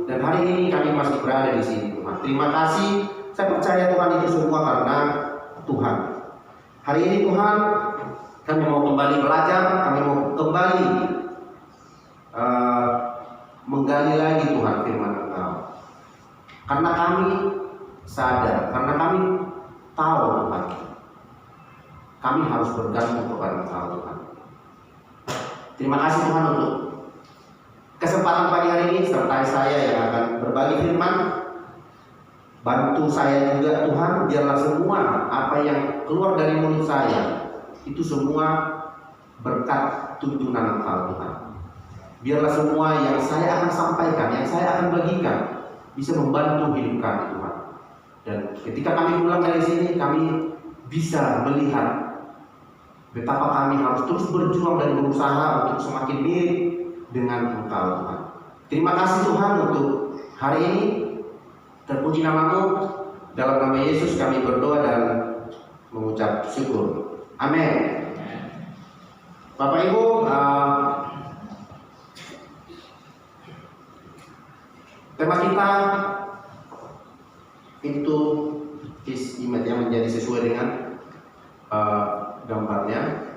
dan hari ini kami masih berada di sini Tuhan. Terima kasih, saya percaya Tuhan itu semua karena Tuhan. Hari ini Tuhan, kami mau kembali belajar, kami mau kembali menggali lagi Tuhan firman Engkau. Karena kami sadar, karena kami tahu Tuhan, kami harus bergantung kepada Engkau Tuhan. Terima kasih Tuhan untuk kesempatan pagi hari ini, sertai saya yang akan berbagi firman. Bantu saya juga Tuhan, biarlah semua apa yang keluar dari mulut saya itu semua berkat tuntunan Engkau Tuhan. Biarlah semua yang saya akan sampaikan, yang saya akan bagikan bisa membantu hidup kami Tuhan. Dan ketika kami pulang dari sini, kami bisa melihat betapa kami harus terus berjuang dan berusaha untuk semakin mirip dengan Engkau Tuhan. Terima kasih Tuhan untuk hari ini. Terpuji nama-Mu. Dalam nama Yesus kami berdoa dan mengucap syukur. Amin. Bapak Ibu, tema kita itu image yang menjadi sesuai dengan gambarnya.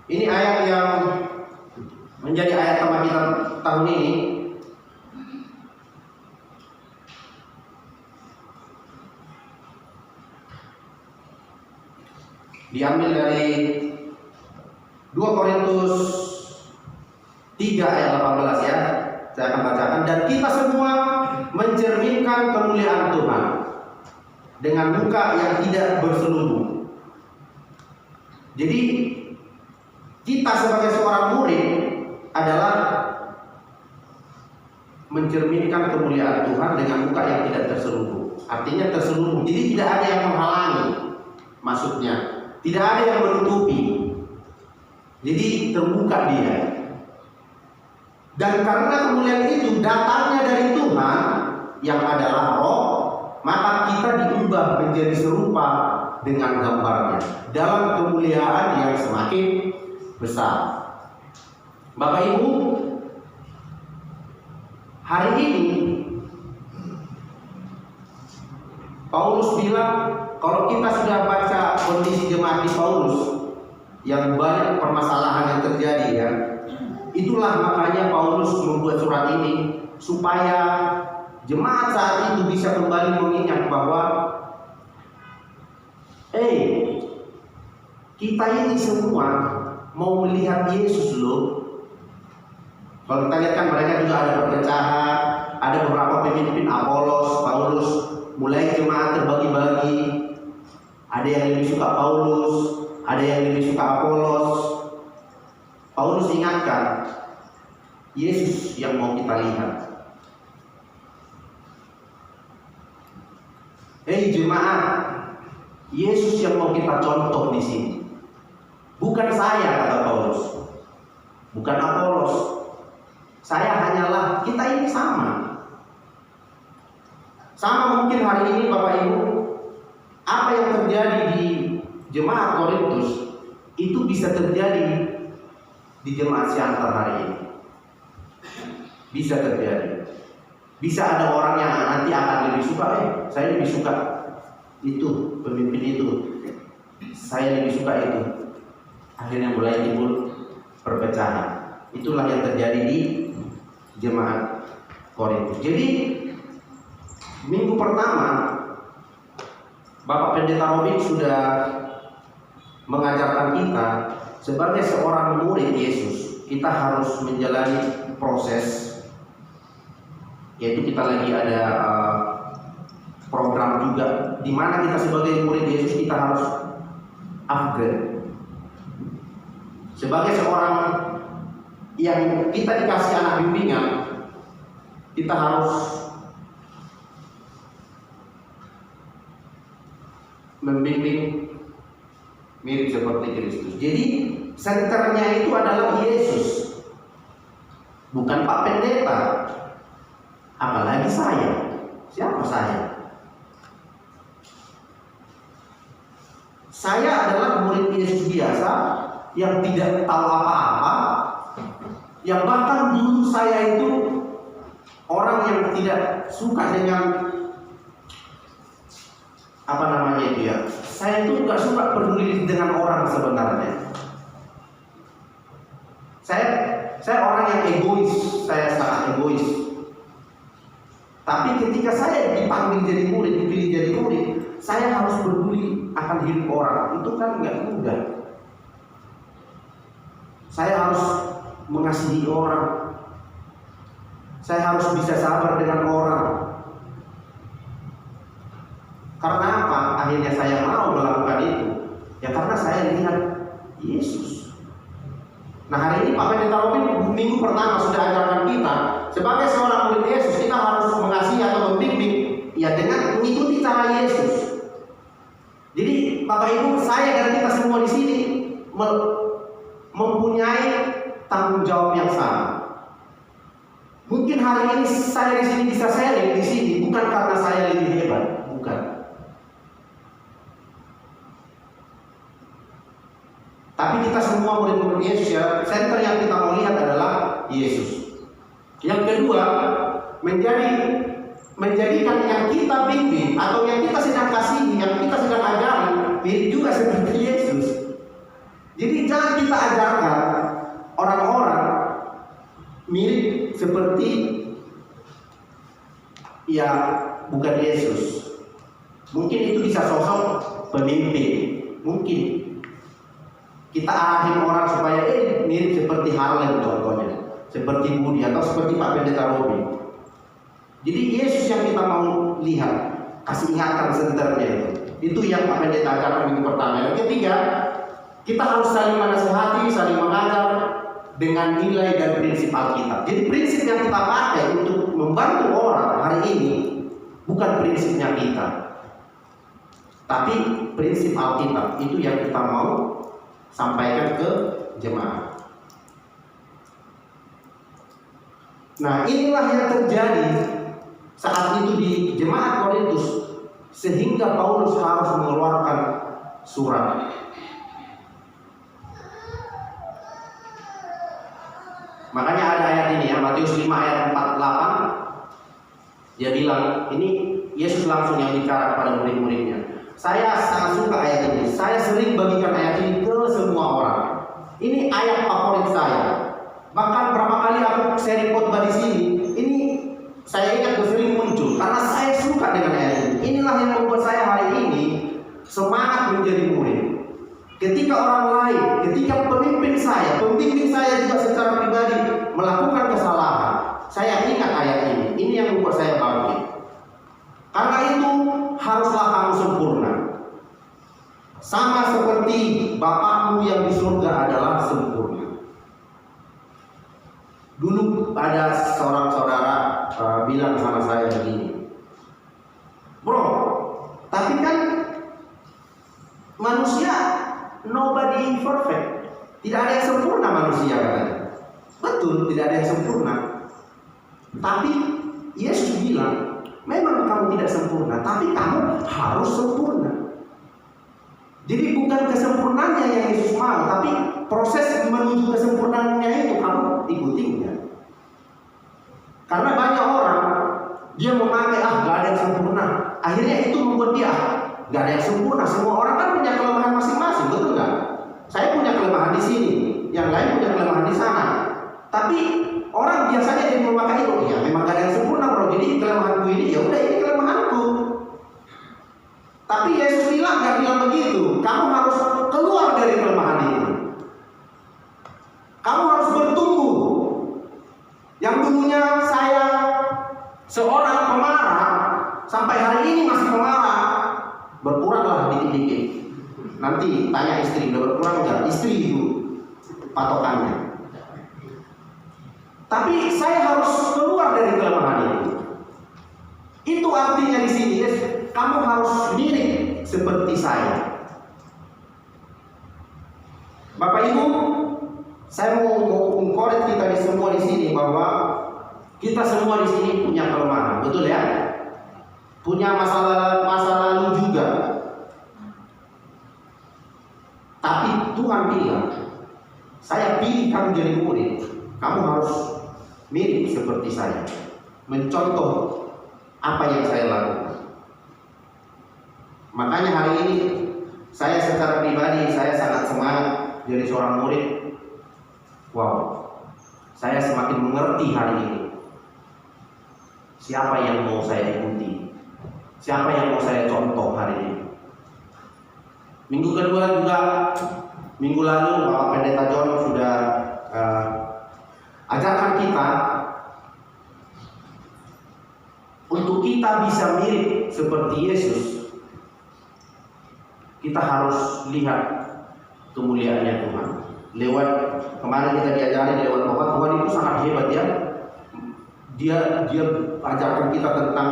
Ini ayat yang menjadi ayat tema kita tahun ini. Diambil dari 2 Korintus 3 ayat 18 ya. Saya akan bacakan. Dan kita semua mencerminkan kemuliaan Tuhan dengan muka yang tidak berselubung. Jadi kita sebagai seorang murid adalah mencerminkan kemuliaan Tuhan dengan muka yang tidak terselubung. Artinya terselubung. Jadi tidak ada yang menghalangi masuknya. Tidak ada yang menutupi. Jadi terbuka dia. Dan karena kemuliaan itu datangnya dari Tuhan yang adalah Roh, maka kita diubah menjadi serupa dengan gambarnya dalam kemuliaan yang semakin besar. Bapak Ibu, hari ini Paulus bilang kalau kita sudah baca kondisi jemaat di Paulus yang banyak permasalahan yang terjadi ya, itulah makanya Paulus membuat surat ini supaya jemaat saat itu bisa kembali mengingat bahwa kita ini semua mau melihat Yesus loh. Kalau kita lihat kan mereka juga ada perpecahan, ada beberapa pemimpin Apolos, Paulus, mulai jemaat terbagi-bagi. Ada yang lebih suka Paulus, ada yang lebih suka Apolos. Paulus ingatkan Yesus yang mau kita lihat. Jemaat, Yesus yang mau kita contoh di sini. Bukan saya, kata Paulus. Bukan Apolos. Saya hanyalah, kita ini sama. Sama mungkin hari ini Bapak Ibu, apa yang terjadi di jemaat Korintus itu bisa terjadi di jemaat Siantar hari ini. Bisa terjadi. Bisa ada orang yang nanti akan lebih suka, saya lebih suka itu, pemimpin itu. Saya lebih suka itu. Akhirnya mulai timbul perpecahan. Itulah yang terjadi di jemaat Korintus. Jadi minggu pertama Bapak Pendeta Robin sudah mengajarkan kita sebagai seorang murid Yesus, kita harus menjalani proses, yaitu kita lagi ada program juga di mana kita sebagai murid Yesus kita harus upgrade. Sebagai seorang yang kita dikasih anak bimbingan, kita harus membimbing mirip seperti Kristus. Jadi senternya itu adalah Yesus, bukan Pak Pendeta, apalagi saya. Siapa saya? Saya adalah murid Yesus biasa yang tidak tahu apa-apa, Yang bahkan dulu saya itu orang yang tidak suka dengan apa namanya itu ya. Saya itu nggak suka peduli dengan orang sebenarnya. Saya orang yang egois, saya sangat egois. Tapi ketika saya dipanggil jadi murid, dipilih jadi murid, saya harus peduli akan hidup orang. Itu kan nggak mudah. Saya harus mengasihi orang. Saya harus bisa sabar dengan orang. Karena apa? Akhirnya saya mau melakukan itu. Ya karena saya lihat Yesus. Nah, hari ini Pak Pendeta Robin minggu pertama sudah ajarkan kita sebagai seorang murid Yesus, kita harus mengasihi atau membimbing ya dengan mengikuti cara Yesus. Jadi Bapak Ibu, saya dan kita semua di sini mempunyai tanggung jawab yang sama. Mungkin hari ini saya di sini bisa sharing di sini bukan karena saya lebih hebat, bukan. Tapi kita semua murid-murid Yesus ya, center yang kita mau lihat adalah Yesus. Yang kedua, menjadikan yang kita bimbing atau yang kita sedang kasihi, yang kita sedang ajari, mirip juga seperti Yesus. Jadi jangan kita ajarkan orang-orang mirip seperti ya bukan Yesus. Mungkin itu bisa sosok pemimpin, mungkin kita arahin orang supaya mirip seperti Harlem contohnya, seperti Budi atau seperti Pak Pendeta Robin. Jadi Yesus yang kita mau lihat, kasih ingatkan senternya itu. Itu yang Pak Pendeta ajarkan minggu pertama. Yang ketiga, kita harus saling menasihati, saling mengajar dengan nilai dan prinsip Alkitab. Jadi prinsip yang kita pakai untuk membantu orang hari ini bukan prinsipnya kita, tapi prinsip Alkitab. Itu yang kita mau sampaikan ke jemaat. Nah, inilah yang terjadi saat itu di jemaat Korintus, sehingga Paulus harus mengeluarkan surat. Makanya ada ayat ini ya, Matius 5 ayat 48. Dia bilang, ini Yesus langsung yang bicara kepada murid-muridnya. Saya sangat suka ayat ini. Saya sering bagikan ayat ini ke semua orang. Ini ayat favorit saya. Bahkan berapa kali aku sharing khotbah di sini, ini saya ingat sering muncul karena saya suka dengan ayat ini. Inilah yang membuat saya hari ini semangat menjadi murid. Ketika orang lain, ketika pemimpin saya, pembimbing saya juga secara pribadi melakukan kesalahan, saya ingat ayat ini. Ini yang membuat saya bangkit. Karena itu haruslah kamu sempurna, sama seperti Bapakmu yang di surga adalah sempurna. Dulu ada seorang saudara bilang sama saya begini, bro, tapi kan manusia nobody perfect, tidak ada yang sempurna manusia katanya. Betul, tidak ada yang sempurna. Tapi Yesus bilang, memang kamu tidak sempurna, tapi kamu harus sempurna. Jadi bukan kesempurnaannya yang Yesus mau, tapi proses menuju kesempurnaannya itu kamu ikutinya. Karena banyak orang dia memakai gak ada yang sempurna, akhirnya itu membuat dia gak ada yang sempurna. Semua orang kan punya kelemahan masing-masing, betul nggak? Saya punya kelemahan di sini, yang lain punya kelemahan di sana. Tapi orang biasanya jadi memakai itu, ya memang gak ada yang sempurna bro. Jadi kelemahanku ini, ya udah ini kelemahanku. Tapi Yesus bilang gak bilang begitu. Kamu harus keluar dari kelemahan itu. Kamu harus bertumbuh. Yang dulunya saya seorang pemarah, sampai hari ini masih pemarah, berkuranglah dikit-dikit. Nanti tanya istri, udah berkurang enggak? Istri itu patokannya. Tapi saya harus keluar dari kelemahan itu. Itu artinya di sini, kamu harus mirip seperti saya. Bapak Ibu, saya mau mengkorek kita semua di sini bahwa kita semua di sini punya kelemahan, betul ya? Punya masa lalu juga. Tapi Tuhan bilang, saya pilih kamu jadi murid Kamu harus mirip seperti saya, mencontoh apa yang saya lakukan. Makanya hari ini saya secara pribadi saya sangat semangat jadi seorang murid. Wow, saya semakin mengerti hari ini siapa yang mau saya ikuti, siapa yang mau saya contoh hari ini. Minggu kedua juga, minggu lalu Bapak Pendeta John sudah ajarkan kita untuk kita bisa mirip seperti Yesus. Kita harus lihat kemuliaannya Tuhan. Lewat kemarin kita diajari lewat bahwa Tuhan itu sangat hebat ya. Dia ajarkan kita tentang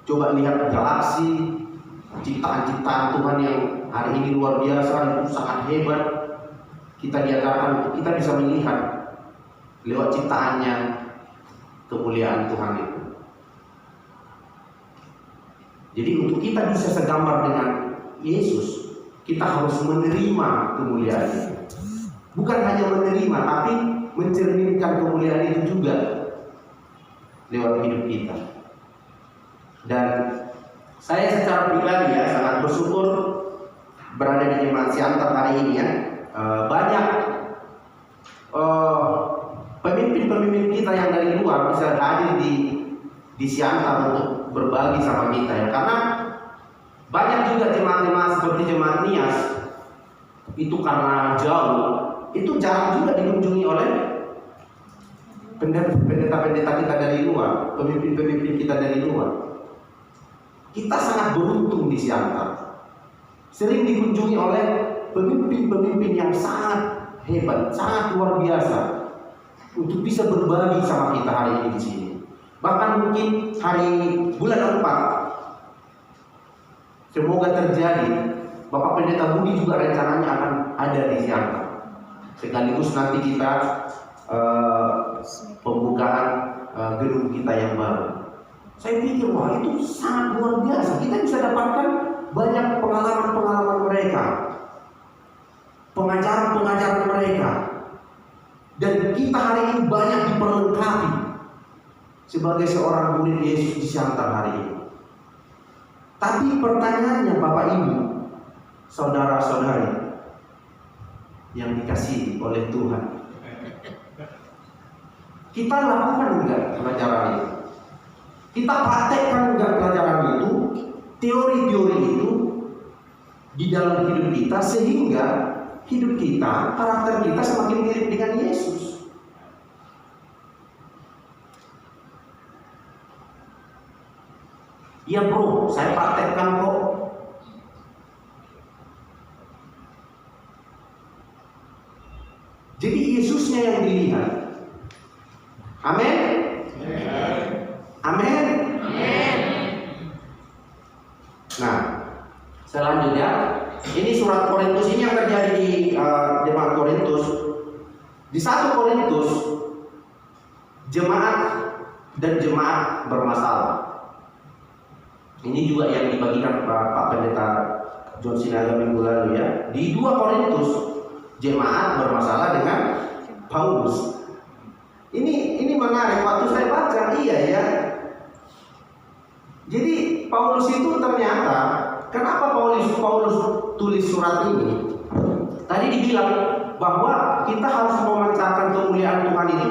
coba lihat galaksi, ciptaan-ciptaan Tuhan yang hari ini luar biasa, itu sangat hebat. Kita diajarkan untuk kita bisa melihat lewat ciptaannya kemuliaan Tuhan itu. Jadi untuk kita bisa segambar dengan Yesus, kita harus menerima kemuliaan itu. Bukan hanya menerima, tapi mencerminkan kemuliaan itu juga lewat hidup kita. Dan saya secara pribadi ya sangat bersyukur berada di Jemaat Siantar hari ini ya. Banyak pemimpin-pemimpin kita yang dari luar bisa hadir di Siantar untuk berbagi sama kita ya. Karena banyak juga jemaat-jemaat seperti jemaat Nias itu karena jauh, itu jarang juga dikunjungi oleh pendeta-pendeta kita dari luar, pemimpin-pemimpin kita dari luar. Kita sangat beruntung di Siantar, sering dikunjungi oleh pemimpin-pemimpin yang sangat hebat, sangat luar biasa untuk bisa berbagi sama kita hari ini di sini. Bahkan mungkin hari bulan 4 semoga terjadi. Bapak Pendeta Budi juga rencananya akan ada di Siantar. Sekaligus nanti kita pembukaan gedung kita yang baru. Saya pikir wah itu sangat luar biasa. Kita bisa dapatkan banyak pengalaman-pengalaman mereka, pengajaran-pengajaran mereka, dan kita hari ini banyak diperlengkapi sebagai seorang murid Yesus di Siantar hari ini. Tapi pertanyaannya Bapak Ibu, saudara-saudari yang dikasihi oleh Tuhan, kita lakukan enggak pelajaran itu? Kita praktekkan enggak pelajaran itu, teori-teori itu di dalam hidup kita, sehingga hidup kita, karakter kita semakin mirip dengan Yesus. Ya bro, saya praktekkan kok. Jadi Yesusnya yang dilihat. Amin. Amin. Nah, selanjutnya ini surat Korintus ini yang terjadi di jemaat Korintus. Di 1 Korintus jemaat dan jemaat bermasalah. Ini juga yang dibagikan Pak Pendeta John Sinaga minggu lalu ya. Di 2 Korintus jemaat bermasalah dengan Paulus. Ini menarik. Waktu saya baca, iya ya. Jadi Paulus itu ternyata, kenapa Paulus tulis surat ini? Tadi dibilang bahwa kita harus memancarkan kemuliaan Tuhan itu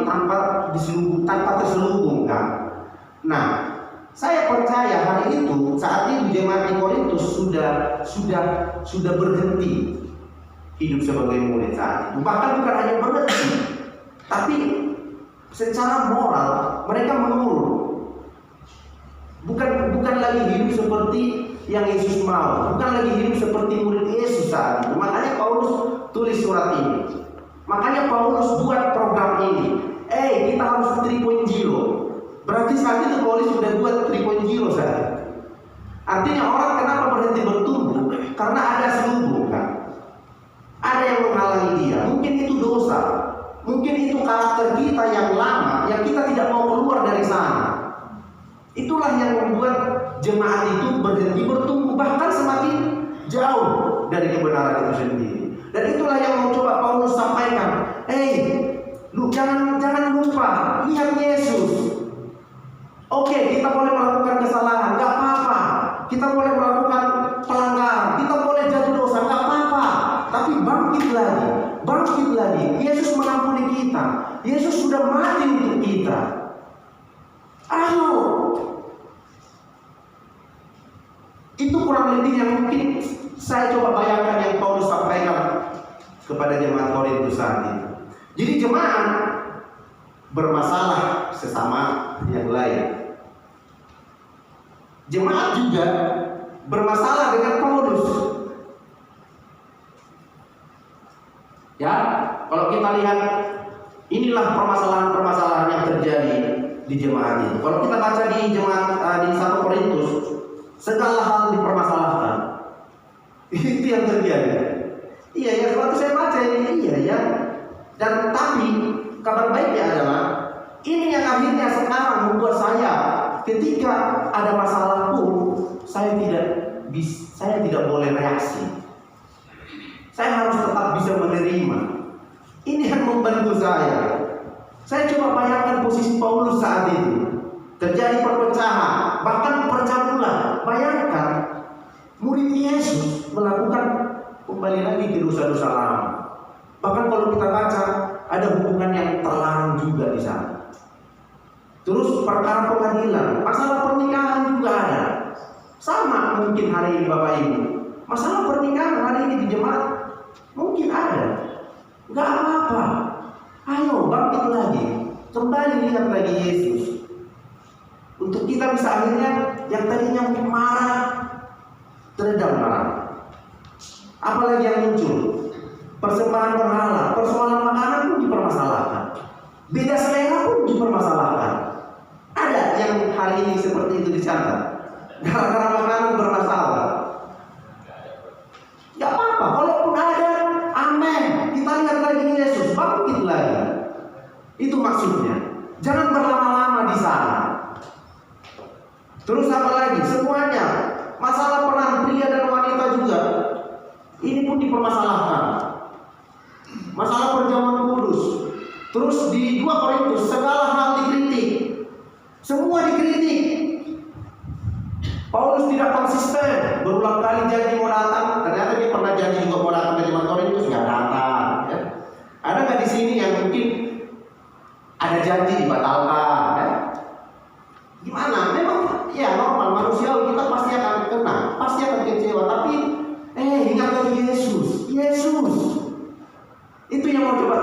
tanpa terselubungkan. Nah, saya percaya hari itu, saat itu jemaat di Korintus sudah berhenti hidup sebagai murid saat itu. Bahkan bukan hanya berhenti, tapi secara moral mereka menurun. Bukan lagi hidup seperti yang Yesus mau, bukan lagi hidup seperti murid Yesus saat itu. Makanya Paulus tulis surat ini. Makanya Paulus buat program ini. Kita harus 3.0. Berarti saat itu Paulus sudah buat 3.0 saat. Artinya orang kenapa berhenti bertumbuh? Karena ada selubung kan. Ada yang menghalangi dia. Mungkin itu dosa. Mungkin itu karakter kita yang lama, yang kita tidak mau keluar dari sana. Itulah yang membuat jemaat itu berhenti bertumbuh, bahkan semakin jauh dari kebenaran itu sendiri. Dan itulah yang mau coba Paulus sampaikan. Lu jangan lupa, lihat Yesus. Oke, kita boleh melakukan kesalahan, nggak apa-apa. Kita boleh melakukan pelanggaran, kita boleh jatuh dosa, nggak apa-apa. Tapi bangkit lagi. Yesus mengampuni kita. Yesus sudah mati untuk kita. Ayo. Itu kurang lebih yang mungkin saya coba bayangkan yang Paulus sampaikan kepada jemaat Korintus saat itu. Jadi jemaat bermasalah sesama yang lain. Jemaat juga bermasalah dengan Paulus. Ya, kalau kita lihat inilah permasalahan-permasalahan yang terjadi di jemaat itu. Kalau kita baca di jemaat di 1 Korintus, segala hal dipermasalahkan. Itu yang terjadi. Iya ya, waktu saya baca ini iya ya. Dan tapi kabar baiknya adalah ini yang akhirnya sekarang membuat saya ketika ada masalah pun saya tidak boleh reaksi. Saya harus tetap bisa menerima. Ini yang membantu saya. Saya coba bayangkan posisi Paulus saat itu. Terjadi perpecahan, bahkan pecah belah. Bayangkan murid Yesus melakukan kembali lagi ke dosa-dosa lama. Bahkan kalau kita baca ada hubungan yang terlarang juga di sana. Terus perkara pengadilan, masalah pernikahan juga ada. Sama mungkin hari ini Bapak Ibu. Masalah pernikahan hari ini di jemaat mungkin ada. Gak apa-apa. Ayo bangkit lagi. Kembali lihat lagi Yesus. Untuk kita bisa akhirnya yang tadinya marah teredam marah. Apalagi yang muncul? Persembahan berhala, persoalan makanan pun dipermasalahkan. Beda selera pun dipermasalahkan. Ada yang hari ini seperti itu dicatat. Gara-gara makanan bermasalah. Gak apa-apa, kalaupun ada, amin. Kita lihat lagi Yesus, bangkit lagi. Itu maksudnya. Jangan berlama-lama di sana. Terus apa lagi? Semuanya. Masalah peran pria dan wanita juga. Ini pun dipermasalahkan. Masalah perjamuan kudus. Terus di 2 Korintus segala hal dikritik. Semua dikritik. Paulus tidak konsisten. Berulang kali janji mau datang. Ternyata dia pernah janji juga mau datang ke jemaat Korintus, nggak datang. Ya. Ada nggak di sini yang mungkin ada janji dibatalkan? Ya. Gimana? Memang ya normal manusiawi, kita pasti akan kena, pasti akan kecewa. Tapi ingat lagi Yesus. Itu yang mau coba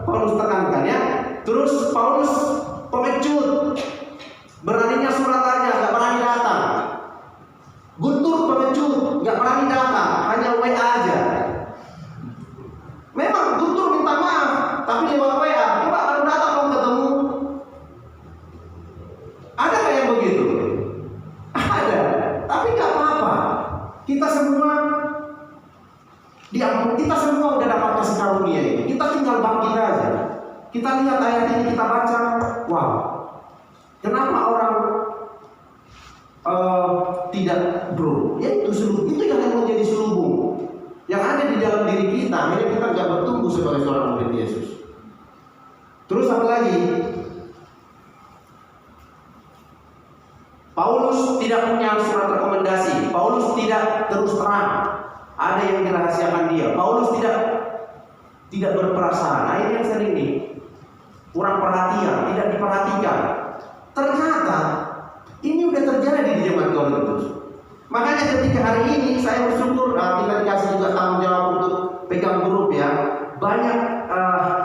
Paulus tekankan ya. Terus Paulus pengecut, beraninya surat aja, nggak berani datang. Guntur pengecut, nggak berani datang, hanya WA aja. Memang Guntur minta maaf, tapi lewat WA. Coba kalau datang mau ketemu, ada nggak yang begitu? Ada, tapi nggak apa-apa. Kita semua diampun, kita semua udah dapat kasih karunia ini. Kita tinggal bangkit aja. Kita lihat ayat ini, kita baca, wow. Kenapa orang tidak bro? Ya itu yang menjadi selubung yang ada di dalam diri kita. Akhirnya kita nggak bertumbuh sebagai seorang murid Yesus. Terus apa lagi? Paulus tidak punya surat rekomendasi. Paulus tidak terus terang. Ada yang dirahasiakan dia. Paulus tidak berperasaan. Akhirnya sering nih kurang perhatian, tidak diperhatikan. Ternyata ini udah terjadi di jemaat Korintus. Makanya ketika hari ini saya bersyukur kita dikasih juga tanggung jawab untuk pegang grup ya. Banyak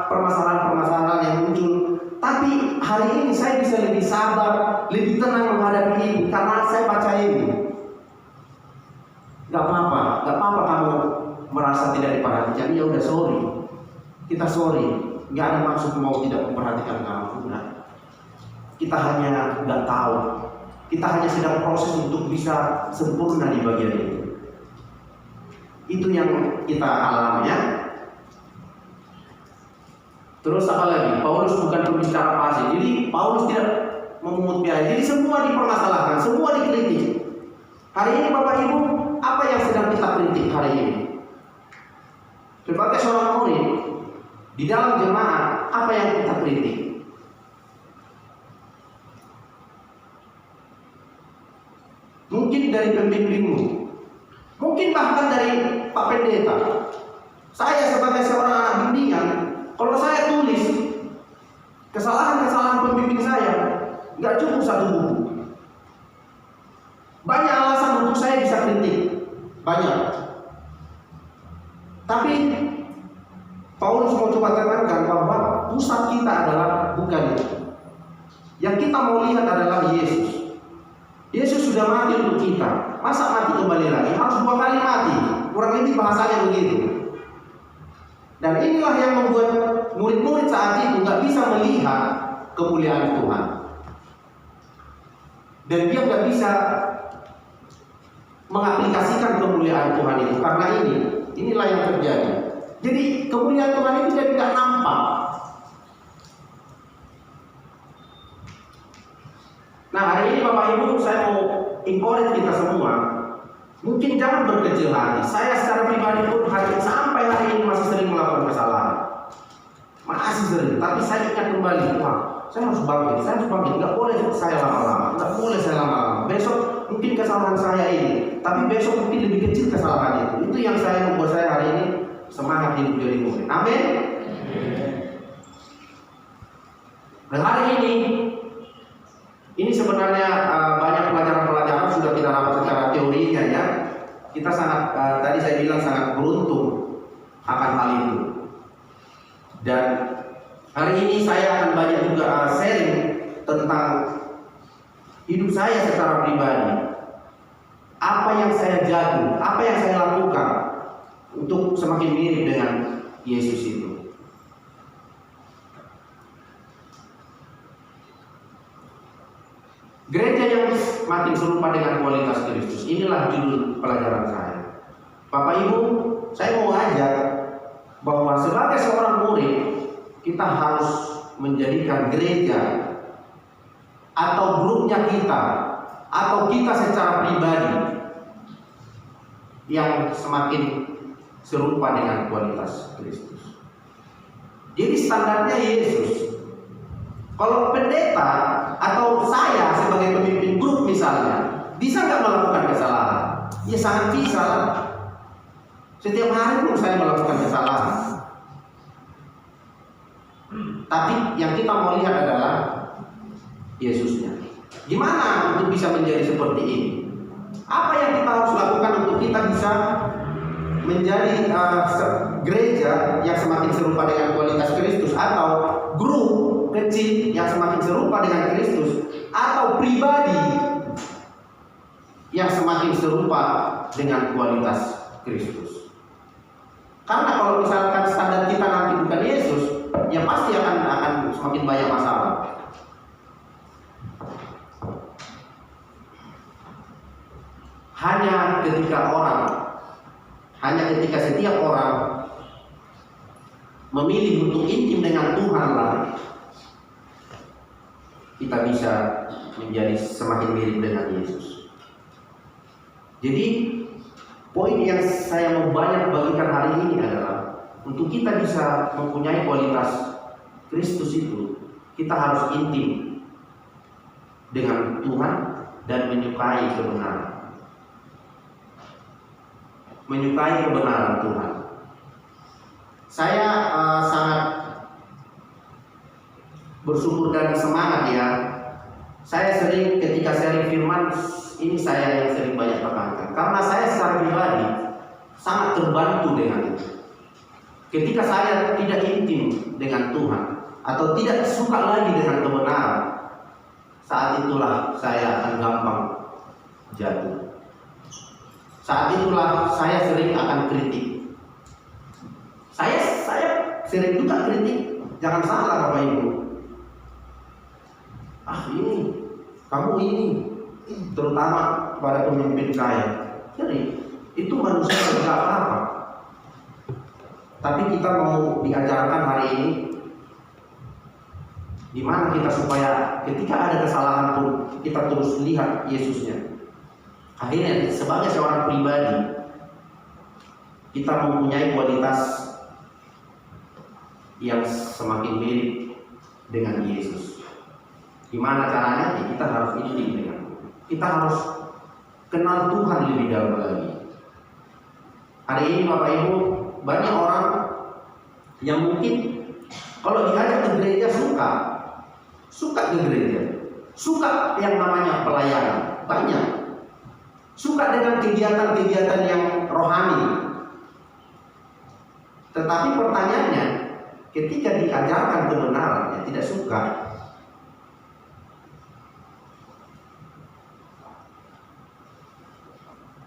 permasalahan-permasalahan yang muncul. Tapi hari ini saya bisa lebih sabar, lebih tenang menghadapi ini karena saya baca ini. Gak apa-apa kamu merasa tidak diperhatikan. Ya udah sorry, kita sorry. Gak ada maksud mau tidak memperhatikan kamu. Nah, kita hanya nggak tahu. Kita hanya sedang proses untuk bisa sempurna di bagian itu. Itu yang kita alami ya. Terus apa lagi? Paulus bukan pembicara fasih. Jadi Paulus tidak memungut biaya. Jadi semua dipermasalahkan, semua dikritik. Hari ini Bapak Ibu, apa yang sedang kita kritik hari ini? Sebagai seorang murid di dalam jemaat, apa yang kita mungkin dari pembimbingmu, mungkin bahkan dari Pak Pendeta. Saya sebagai seorang anak bimbingan, kalau saya tulis kesalahan-kesalahan pembimbing saya, nggak cukup satu buku. Banyak alasan untuk saya bisa kritik, banyak. Tapi Paulus mau coba tekankan bahwa pusat kita adalah bukan itu. Yang kita mau lihat adalah Yesus. Yesus sudah mati untuk kita. Masa mati kembali lagi? Harus 2 kali mati. Kurang lebih bahasanya begitu. Dan inilah yang membuat murid-murid saat itu nggak bisa melihat kemuliaan Tuhan. Dan dia nggak bisa mengaplikasikan kemuliaan Tuhan itu karena inilah yang terjadi. Jadi kemuliaan Tuhan itu jadi nggak nampak. Nah, hari ini Bapak Ibu, saya mau encourage kita semua, mungkin jangan berkecil hati. Saya secara pribadi pun sampai hari ini masih sering melakukan kesalahan, masih sering. Tapi saya ingat kembali, wah, saya harus bangkit, nggak boleh saya lama-lama, Besok mungkin kesalahan saya ini, tapi besok mungkin lebih kecil kesalahan itu. Itu yang saya membuat saya hari ini semangat hidup jadi murid. Amin. Dan hari ini sebenarnya banyak pelajaran-pelajaran sudah kita dapat secara teorinya ya. Kita sangat tadi saya bilang sangat beruntung akan hal itu. Dan hari ini saya akan banyak juga sharing tentang hidup saya secara pribadi. Apa yang saya jatuh, apa yang saya lakukan untuk semakin mirip dengan Yesus itu. Gereja yang makin serupa dengan kualitas Kristus. Inilah judul pelajaran saya. Bapak Ibu, saya mau ajak bahwa sebagai seorang murid, kita harus menjadikan gereja atau grupnya kita atau kita secara pribadi yang semakin serupa dengan kualitas Kristus. Jadi standarnya Yesus. Kalau pendeta atau saya sebagai pemimpin grup misalnya, bisa nggak melakukan kesalahan? Ya sangat bisa lah. Setiap hari pun saya melakukan kesalahan. Tapi yang kita mau lihat adalah Yesusnya. Gimana untuk bisa menjadi seperti ini? Apa yang kita harus lakukan untuk kita bisa menjadi gereja yang semakin serupa dengan kualitas Kristus, atau grup kecil yang semakin serupa dengan Kristus, atau pribadi yang semakin serupa dengan kualitas Kristus? Karena kalau misalkan standar kita nanti bukan Yesus, ya pasti akan semakin banyak masalah. Hanya ketika setiap orang memilih untuk intim dengan Tuhan lah, kita bisa menjadi semakin mirip dengan Yesus. Jadi poin yang saya mau banyak bagikan hari ini adalah untuk kita bisa mempunyai kualitas Kristus itu, kita harus intim dengan Tuhan dan menyukai kebenaran. Menyukai kebenaran Tuhan. Saya sangat bersyukur dan semangat ya. Saya sering ketika sharing firman ini, saya yang sering banyak tekankan, karena saya secara pribadi sangat terbantu dengan itu. Ketika saya tidak intim dengan Tuhan atau tidak suka lagi dengan kebenaran, saat itulah saya akan gampang jatuh. Saat itulah saya sering akan kritik. Saya sering juga kritik. Jangan salah Bapak Ibu. Ini, kamu ini, terutama pada pemimpin saya. Jadi itu manusia tidak apa-apa. Tapi kita mau diajarkan hari ini, gimana kita supaya ketika ada kesalahan pun kita terus lihat Yesusnya. Akhirnya sebagai seorang pribadi kita mempunyai kualitas yang semakin mirip dengan Yesus. Gimana caranya? Kita harus intim dengan. Kita harus kenal Tuhan lebih dalam lagi. Hari ini Bapak Ibu, banyak orang yang mungkin kalau diajak ke gereja suka ke gereja, suka yang namanya pelayanan, banyak, suka dengan kegiatan-kegiatan yang rohani. Tetapi pertanyaannya, ketika diajarkan kebenaran, ya tidak suka.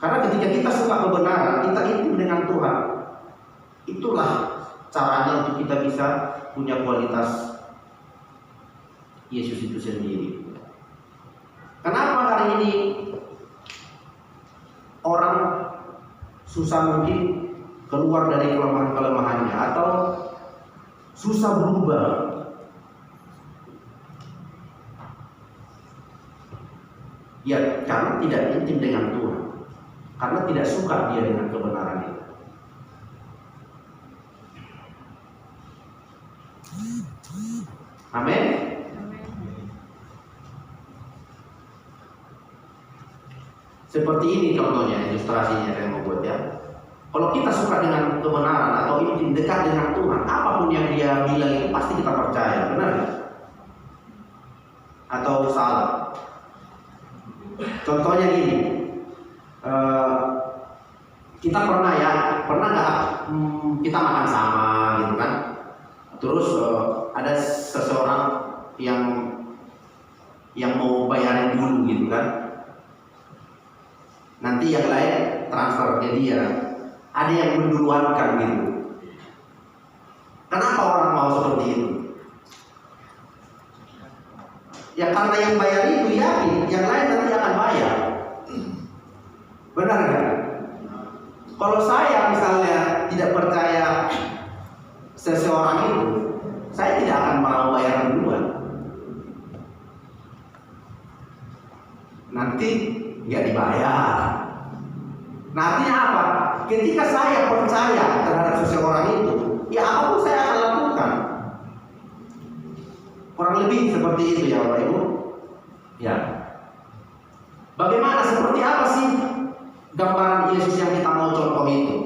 Karena ketika kita suka kebenaran, kita intim dengan Tuhan. Itulah caranya untuk kita bisa punya kualitas Yesus itu sendiri. Kenapa hari ini orang susah mungkin keluar dari kelemahan-kelemahannya atau susah berubah? Ya karena tidak intim dengan Tuhan, karena tidak suka dia dengan kebenaran itu. Amin. Seperti ini contohnya, ilustrasinya saya mau buat ya. Kalau kita suka dengan kebenaran atau intim dekat dengan Tuhan, apapun yang dia bilang itu pasti kita percaya, benar? Atau salah? Contohnya gini, kita pernah nggak kita makan sama gitu kan? Terus ada seseorang yang mau bayarin dulu gitu kan? Nanti yang lain transfer ke dia. Ada yang menduluankan gitu. Kenapa orang mau seperti itu? Ya karena yang bayar itu yakin yang lain nanti akan bayar. Benar kan? Kalau saya misalnya tidak percaya seseorang itu, saya tidak akan mau bayar duluan. Nanti nggak dibayar. Nah artinya apa? Ketika saya percaya terhadap seseorang itu, ya apapun saya akan lakukan. Kurang lebih seperti itu ya Bapak Ibu. Ya. Bagaimana, seperti apa sih gambaran Yesus yang kita mau contoh itu?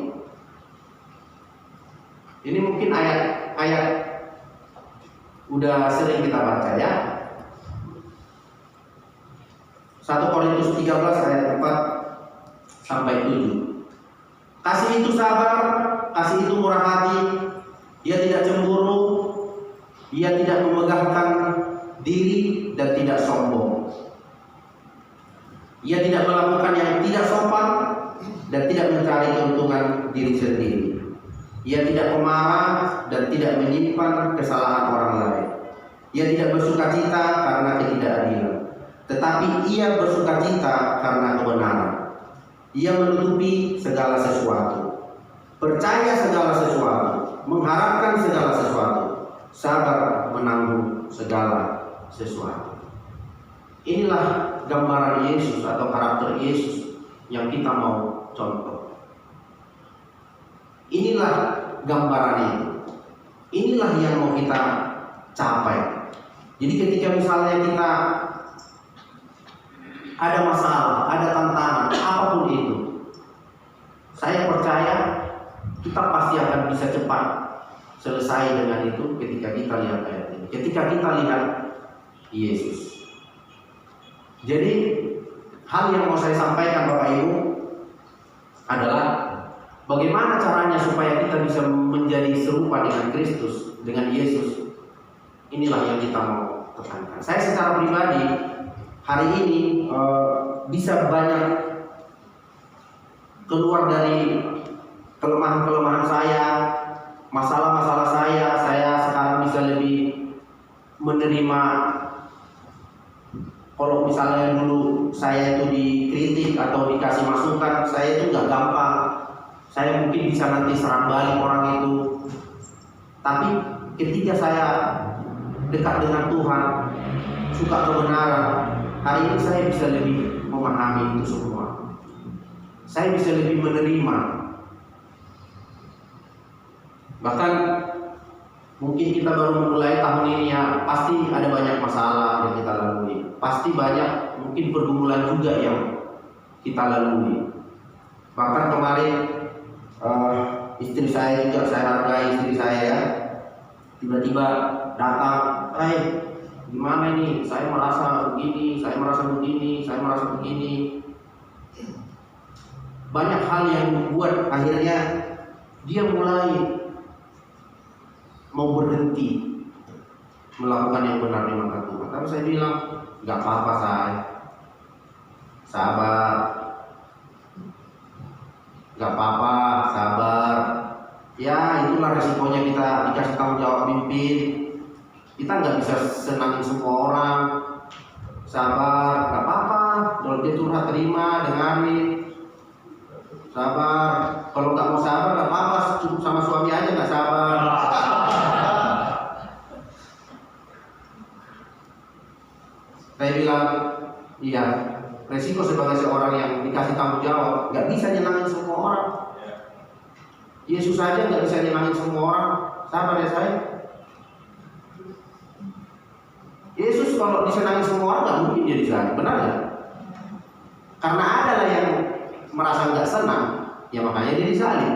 Ini mungkin ayat udah sering kita baca ya. 1 Korintus 13 ayat 4 sampai 7. Kasih itu sabar, kasih itu murah hati, ia tidak cemburu, ia tidak memegahkan diri dan tidak sombong. Ia tidak melakukan yang tidak sopan dan tidak mencari keuntungan diri sendiri. Ia tidak pemarah dan tidak menyimpan kesalahan orang lain. Ia tidak bersukacita karena ketidakadilan, tetapi ia bersukacita karena kebenaran. Ia menutupi segala sesuatu, percaya segala sesuatu, mengharapkan segala sesuatu, sabar menanggung segala sesuatu. Inilah gambaran Yesus atau karakter Yesus yang kita mau contoh. Inilah gambaran itu. Inilah yang mau kita capai. Jadi ketika misalnya kita ada masalah, ada tantangan, apapun itu, saya percaya kita pasti akan bisa cepat selesai dengan itu ketika kita lihat ayat ini, ketika kita lihat Yesus. Jadi hal yang mau saya sampaikan Bapak Ibu adalah bagaimana caranya supaya kita bisa menjadi serupa dengan Kristus, dengan Yesus. Inilah yang kita mau tekankan. Saya secara pribadi hari ini bisa banyak keluar dari kelemahan-kelemahan saya, masalah-masalah saya sekarang bisa lebih menerima. Kalau misalnya dulu saya itu dikritik atau dikasih masukan, saya itu nggak gampang. Saya mungkin bisa nanti serang balik orang itu. Tapi ketika saya dekat dengan Tuhan, suka kebenaran, hari ini saya bisa lebih memahami itu semua. Saya bisa lebih menerima. Bahkan mungkin kita baru memulai tahun ini ya, pasti ada banyak masalah yang kita lalui. Pasti banyak mungkin pergumulan juga yang kita lalui. Bahkan kemarin istri saya juga, saya hargai istri saya ya, tiba-tiba datang, gimana ini, saya merasa begini, saya merasa begini, saya merasa begini. Banyak hal yang membuat akhirnya dia mulai mau berhenti melakukan yang benar di mata Tuhan. Tapi saya bilang, nggak apa-apa saya, sabar, nggak apa-apa, sabar. Ya itulah resikonya kita dikasih tanggung jawab pimpin. Kita nggak bisa senangin semua orang. Sabar, nggak apa-apa. Kalau dia curhat terima, dengarin. Sabar. Kalau nggak mau sabar nggak apa-apa, cukup sama suami aja nggak sabar. Saya bilang, iya. Resiko sebagai seorang yang dikasih tanggung jawab, nggak bisa nyenangin semua orang. Yesus saja nggak bisa nyenangin semua orang. Sabar ya saya. Yesus kalau disenangin semua orang nggak mungkin jadi disalib, benar ya? Karena ada lah yang merasa nggak senang, ya makanya dia disalib.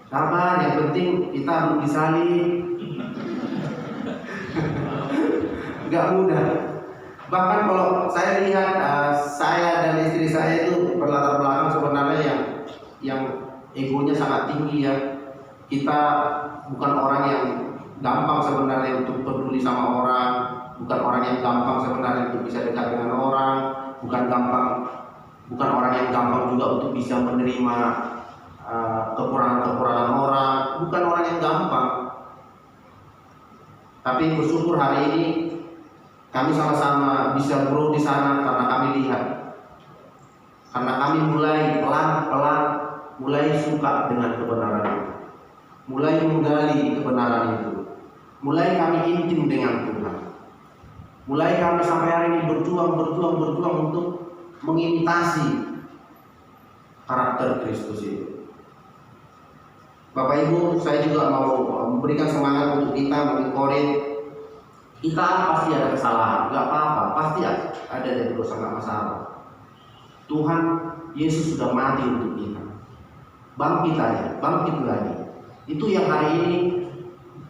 Sabar, yang penting kita belum disalib. Nggak mudah. Bahkan kalau saya lihat saya dan istri saya itu berlatar belakang sebenarnya yang egonya sangat tinggi ya. Kita bukan orang yang gampang sebenarnya untuk peduli sama orang, bukan orang yang gampang sebenarnya untuk bisa dekat dengan orang, bukan orang yang gampang juga untuk bisa menerima kekurangan-kekurangan orang, bukan orang yang gampang. Tapi bersyukur hari ini kami sama-sama bisa grow di sana karena kami lihat, karena kami mulai pelan-pelan mulai suka dengan kebenaran itu, mulai menggali kebenaran itu, mulai kami intim dengan Tuhan, mulai kami sampai hari ini berjuang untuk mengimitasi karakter Kristus itu. Bapak Ibu, saya juga mau memberikan semangat untuk kita mengencourage. Kita pasti ada kesalahan, nggak apa-apa, pasti ada yang dosa, nggak masalah. Tuhan Yesus sudah mati untuk kita, bangkit aja, bangkit lagi. Itu yang hari ini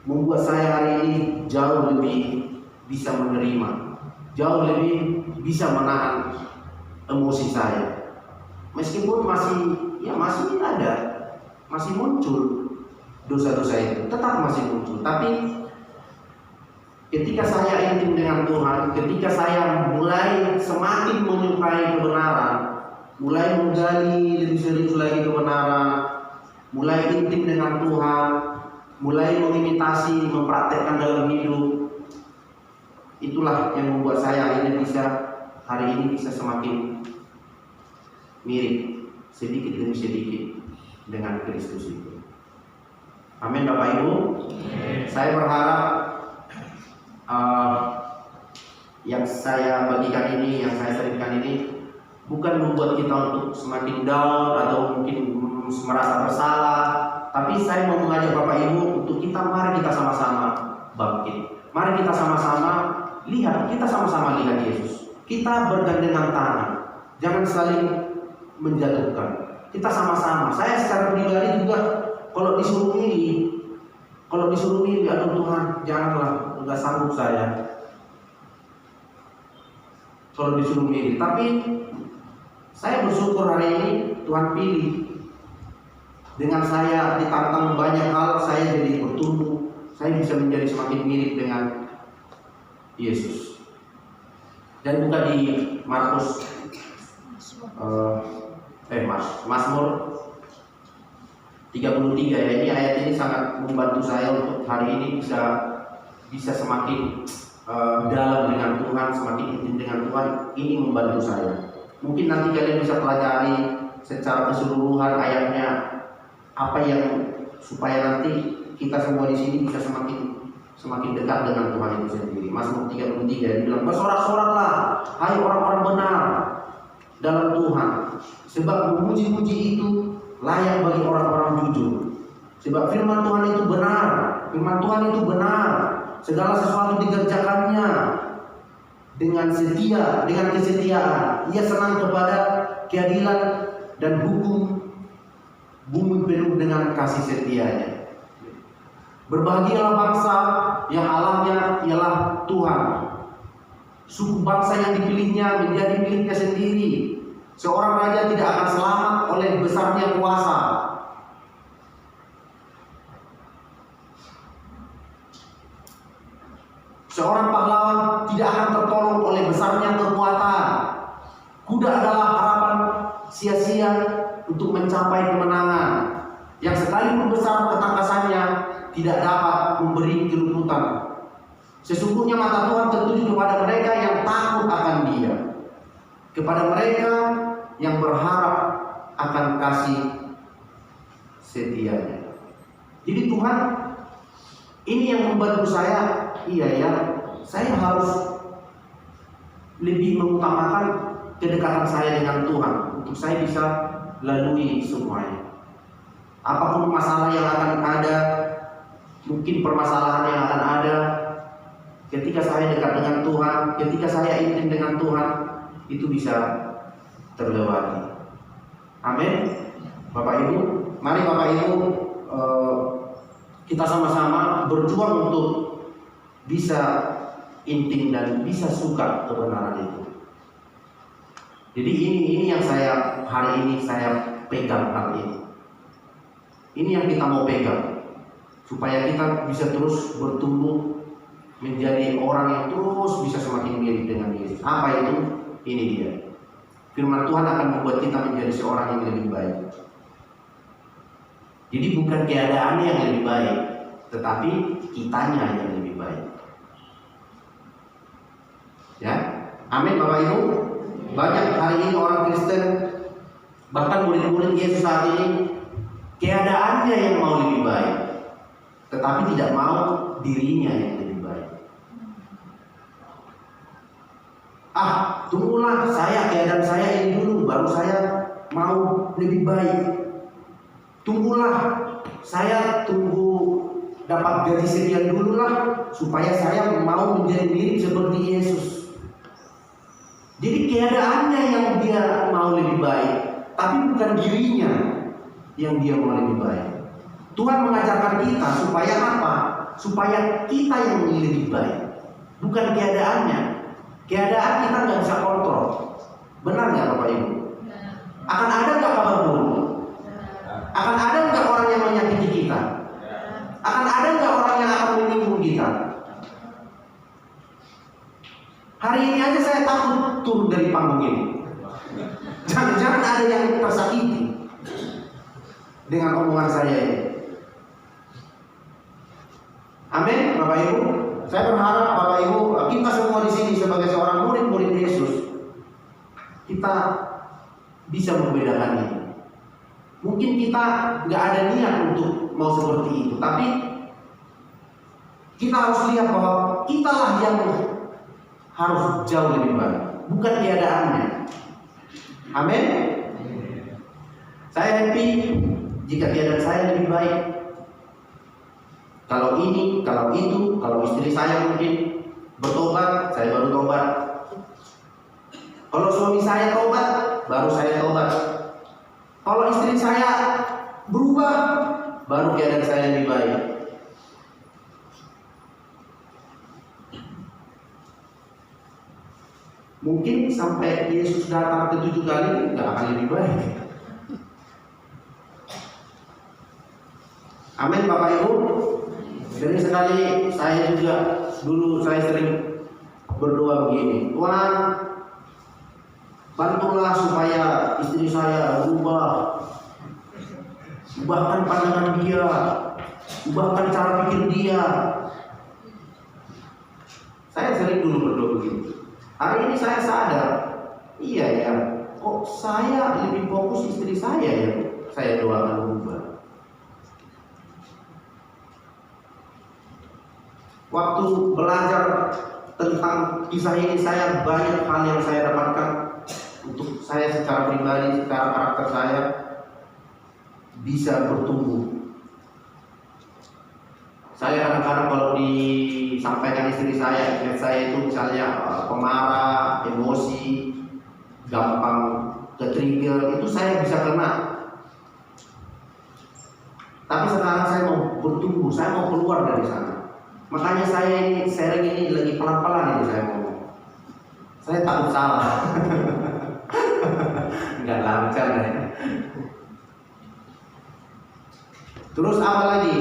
membuat saya hari ini jauh lebih bisa menerima, jauh lebih bisa menahan emosi saya. Meskipun masih ada, masih muncul dosa-dosa itu, tetap masih muncul. Tapi ketika saya intim dengan Tuhan, ketika saya mulai semakin menyukai kebenaran, mulai menggali lebih serius lagi kebenaran, mulai intim dengan Tuhan, mulai mengimitasi, mempraktekkan dalam hidup, itulah yang membuat saya hari ini bisa semakin mirip sedikit demi sedikit dengan Kristus itu. Amin Bapak Ibu. Saya berharap yang saya bagikan ini, yang saya sharingkan ini bukan membuat kita untuk semakin down atau mungkin merasa bersalah, tapi saya mau mengajak Bapak Ibu untuk mari kita sama-sama bangkit. Mari kita sama-sama lihat Yesus. Kita bergandengan tangan, jangan saling menjatuhkan. Kita sama-sama. Saya secara pribadi juga kalau disuruh milih, aduh Tuhan, janganlah, nggak sanggup saya kalau disuruh milih. Tapi saya bersyukur hari ini Tuhan pilih. Dengan saya ditantang banyak hal, saya jadi bertumbuh, saya bisa menjadi semakin mirip dengan Yesus. Dan bukan di Markus Mazmur 33 ya. Ini ayat ini sangat membantu saya untuk hari ini bisa semakin dalam dengan Tuhan, semakin intim dengan Tuhan. Ini membantu saya. Mungkin nanti kalian bisa pelajari secara keseluruhan ayatnya, apa yang supaya nanti kita semua di sini bisa semakin dekat dengan Tuhan itu sendiri. Mazmur 33 bilang, bersorak-soraklah hai orang-orang benar dalam Tuhan, sebab memuji-muji itu layak bagi orang-orang jujur. Sebab firman Tuhan itu benar, segala sesuatu dikerjakannya dengan setia, dengan kesetiaan. Ia senang kepada keadilan dan hukum. Bumi penuh dengan kasih setianya. Berbahagialah bangsa yang Allahnya ialah Tuhan. Suku bangsa yang dipilihnya menjadi miliknya sendiri. Seorang raja tidak akan selamat oleh besarnya kuasa. Seorang pahlawan tidak akan tertolong oleh besarnya kekuatan. Kuda adalah harapan sia-sia untuk mencapai kemenangan. Yang sekalipun besar ketangkasannya tidak dapat memberi keluputan. Sesungguhnya mata Tuhan tertuju kepada mereka yang takut akan Dia, kepada mereka yang berharap akan kasih setianya. Jadi Tuhan, ini yang membantu saya. Iya ya, saya harus lebih mengutamakan kedekatan saya dengan Tuhan untuk saya bisa lalui semuanya. Apapun masalah yang akan ada, mungkin permasalahan yang akan ada, ketika saya dekat dengan Tuhan, ketika saya intim dengan Tuhan, itu bisa terlewati. Amin. Bapak Ibu, mari Bapak Ibu kita sama-sama berjuang untuk bisa intim dan bisa suka kebenaran itu. Jadi ini yang saya hari ini saya pegang hari ini. Ini yang kita mau pegang supaya kita bisa terus bertumbuh menjadi orang yang terus bisa semakin mirip dengan Yesus. Apa itu? Ini dia. Firman Tuhan akan membuat kita menjadi seorang yang lebih baik. Jadi bukan keadaannya yang lebih baik, tetapi kitanya yang lebih baik. Ya, amin Bapak Ibu. Banyak hari ini orang Kristen, bahkan murid-murid Yesus saat ini, keadaannya yang mau lebih baik, tetapi tidak mau dirinya yang lebih baik. Tunggulah keadaan saya ini dulu, baru saya mau lebih baik. Tunggulah, saya tunggu dapat gaji sekian dulu lah, supaya saya mau menjadi mirip seperti Yesus. Jadi keadaannya yang dia mau lebih baik, tapi bukan dirinya yang dia mau lebih baik. Tuhan mengajarkan kita supaya apa? Supaya kita yang lebih baik, bukan keadaannya. Keadaan kita nggak bisa kontrol. Benar nggak Bapak Ibu? Akan ada nggak kabar buruk? Akan ada nggak orang yang menyakiti kita? Akan ada nggak orang yang akan menyinggung kita? Hari ini aja saya takut turun dari panggung ini. Jangan-jangan ada yang tersakiti dengan omongan saya ini. Amin, Bapak Ibu. Saya berharap Bapak Ibu, kita semua di sini sebagai seorang murid-murid Yesus, kita bisa membedakan ini. Mungkin kita nggak ada niat untuk mau seperti itu, tapi kita harus lihat bahwa kitalah yang harus jauh lebih baik, bukan keadaannya. Amin. Saya happy jika keadaan saya lebih baik. Kalau ini, kalau itu, kalau istri saya mungkin bertobat, saya baru tobat. Kalau suami saya tobat, baru saya tobat. Kalau istri saya berubah, baru keadaan saya lebih baik. Mungkin sampai Yesus datang ke 7 kali, nggak akan lebih baik. Amin Bapak Ibu. Sering sekali saya juga dulu saya sering berdoa begini, Tuhan bantulah supaya istri saya berubah, ubahkan pandangan dia, ubahkan cara pikir dia. Saya sering dulu berdoa begini. Hari ini saya sadar, iya ya, kok saya lebih fokus istri saya yang saya doakan berubah. Waktu belajar tentang kisah ini, saya banyak hal yang saya dapatkan untuk saya secara pribadi, secara karakter saya bisa bertumbuh. Saya kadang-kadang kalau disampaikan istri saya, saya itu misalnya pemarah, emosi, gampang ke-trigger, itu saya bisa kena. Tapi sekarang saya mau bertumbuh, saya mau keluar dari sana. Makanya saya ini sharing ini lagi pelan-pelan ini saya ngomong. Saya takut salah. Enggak lancar ya. Terus apa lagi?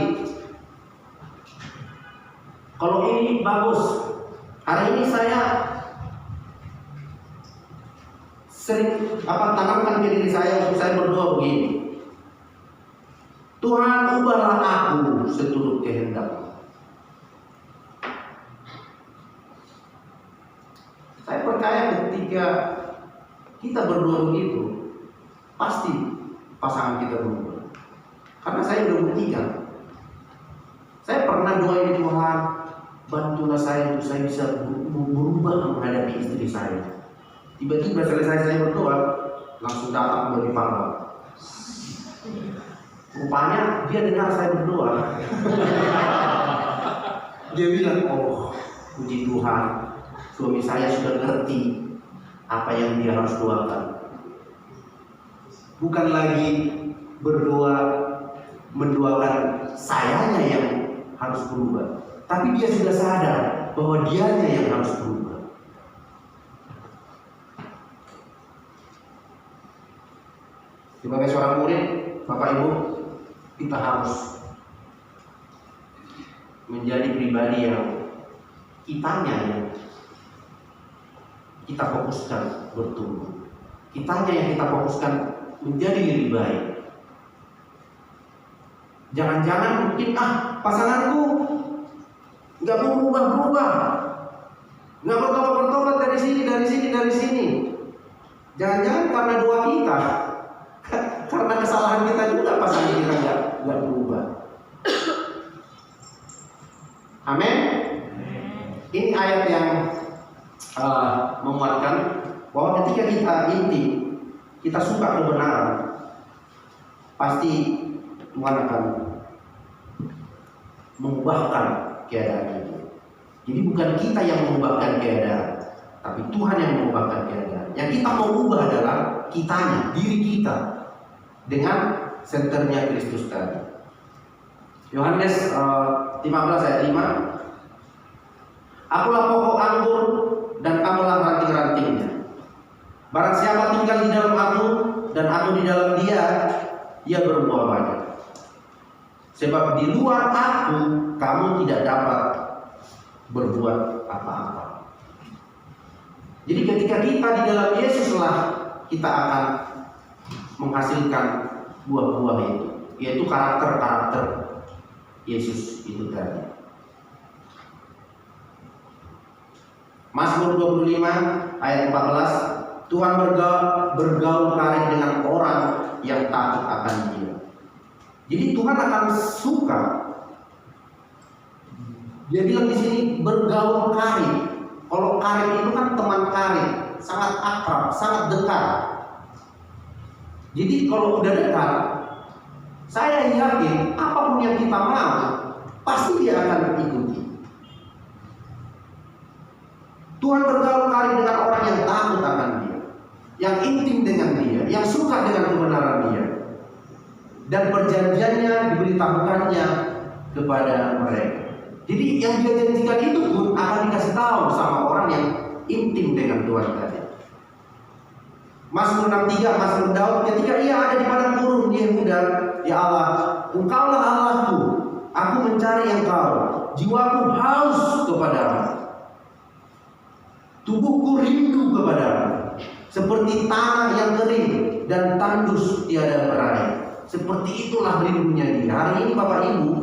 Kalau ini bagus. Hari ini saya sering tanamkan ke diri saya untuk saya berdoa begini. Tuhan, ubahlah aku seturut kehendak-Mu. Saya percaya ketika kita berdoa begitu, pasti pasangan kita berubah. Karena saya sudah buktikan. Saya pernah doa ini, Tuhan, bantulah saya untuk saya bisa berubah menghadapi istri saya. Tiba-tiba selesai saya berdoa, langsung datang dari panggung. Rupanya dia dengar saya berdoa. Dia bilang, oh puji Tuhan, suami saya sudah ngerti apa yang dia harus doakan. Bukan lagi berdoa mendoakan sayanya yang harus berubah, tapi dia sudah sadar bahwa dianya yang harus berubah. Sebagai seorang murid, Bapak Ibu, kita harus menjadi pribadi yang kitanya yang kita fokuskan bertumbuh, kitanya yang kita fokuskan menjadi lebih baik. Jangan-jangan mungkin pasanganku nggak mau berubah, nggak bertobat dari sini. Jangan-jangan karena doa kita, karena kesalahan kita juga pasangan kita nggak berubah. Amin. Ini ayat yang menguatkan bahwa ketika kita inti, kita suka kebenaran, pasti Tuhan akan mengubahkan keadaan itu. Jadi bukan kita yang mengubahkan keadaan, tapi Tuhan yang mengubahkan keadaan. Yang kita mau ubah adalah kitanya, diri kita, dengan senternya Kristus tadi. Yohanes 15 ayat 5. Akulah pokok anggur dan kamulah ranting-rantingnya. Barang siapa tinggal di dalam aku dan aku di dalam dia, ia berbuah banyak. Sebab di luar aku kamu tidak dapat berbuat apa-apa. Jadi ketika kita di dalam Yesuslah kita akan menghasilkan buah-buah itu, yaitu karakter-karakter Yesus itu tadi. Mazmur 25 ayat 14, Tuhan bergaul karib dengan orang yang takut akan Dia. Jadi Tuhan akan suka. Dia bilang di sini bergaul karib. Kalau karib itu kan teman karib, sangat akrab, sangat dekat. Jadi kalau udah dekat, saya yakin apapun yang kita mau, pasti dia akan ikuti. Tuhan bergaul karib dengan orang yang takut akan Dia, yang intim dengan Dia, yang suka dengan kebenaran Dia, dan perjanjiannya diberitahukannya kepada mereka. Jadi yang Dia janjikan itu pun akan dikasih tahu sama orang yang intim dengan Tuhan tadi. Mazmur 63, Mazmur Daud, ketika ia ada di padang gurun di Yehuda, ya Allah, Engkaulah Allahku, aku mencari Engkau, jiwaku haus kepadamu. Tubuhku rindu kepadamu, seperti tanah yang kering dan tandus tiada berair. Seperti itulah rindunya Dia. Hari ini Bapak Ibu,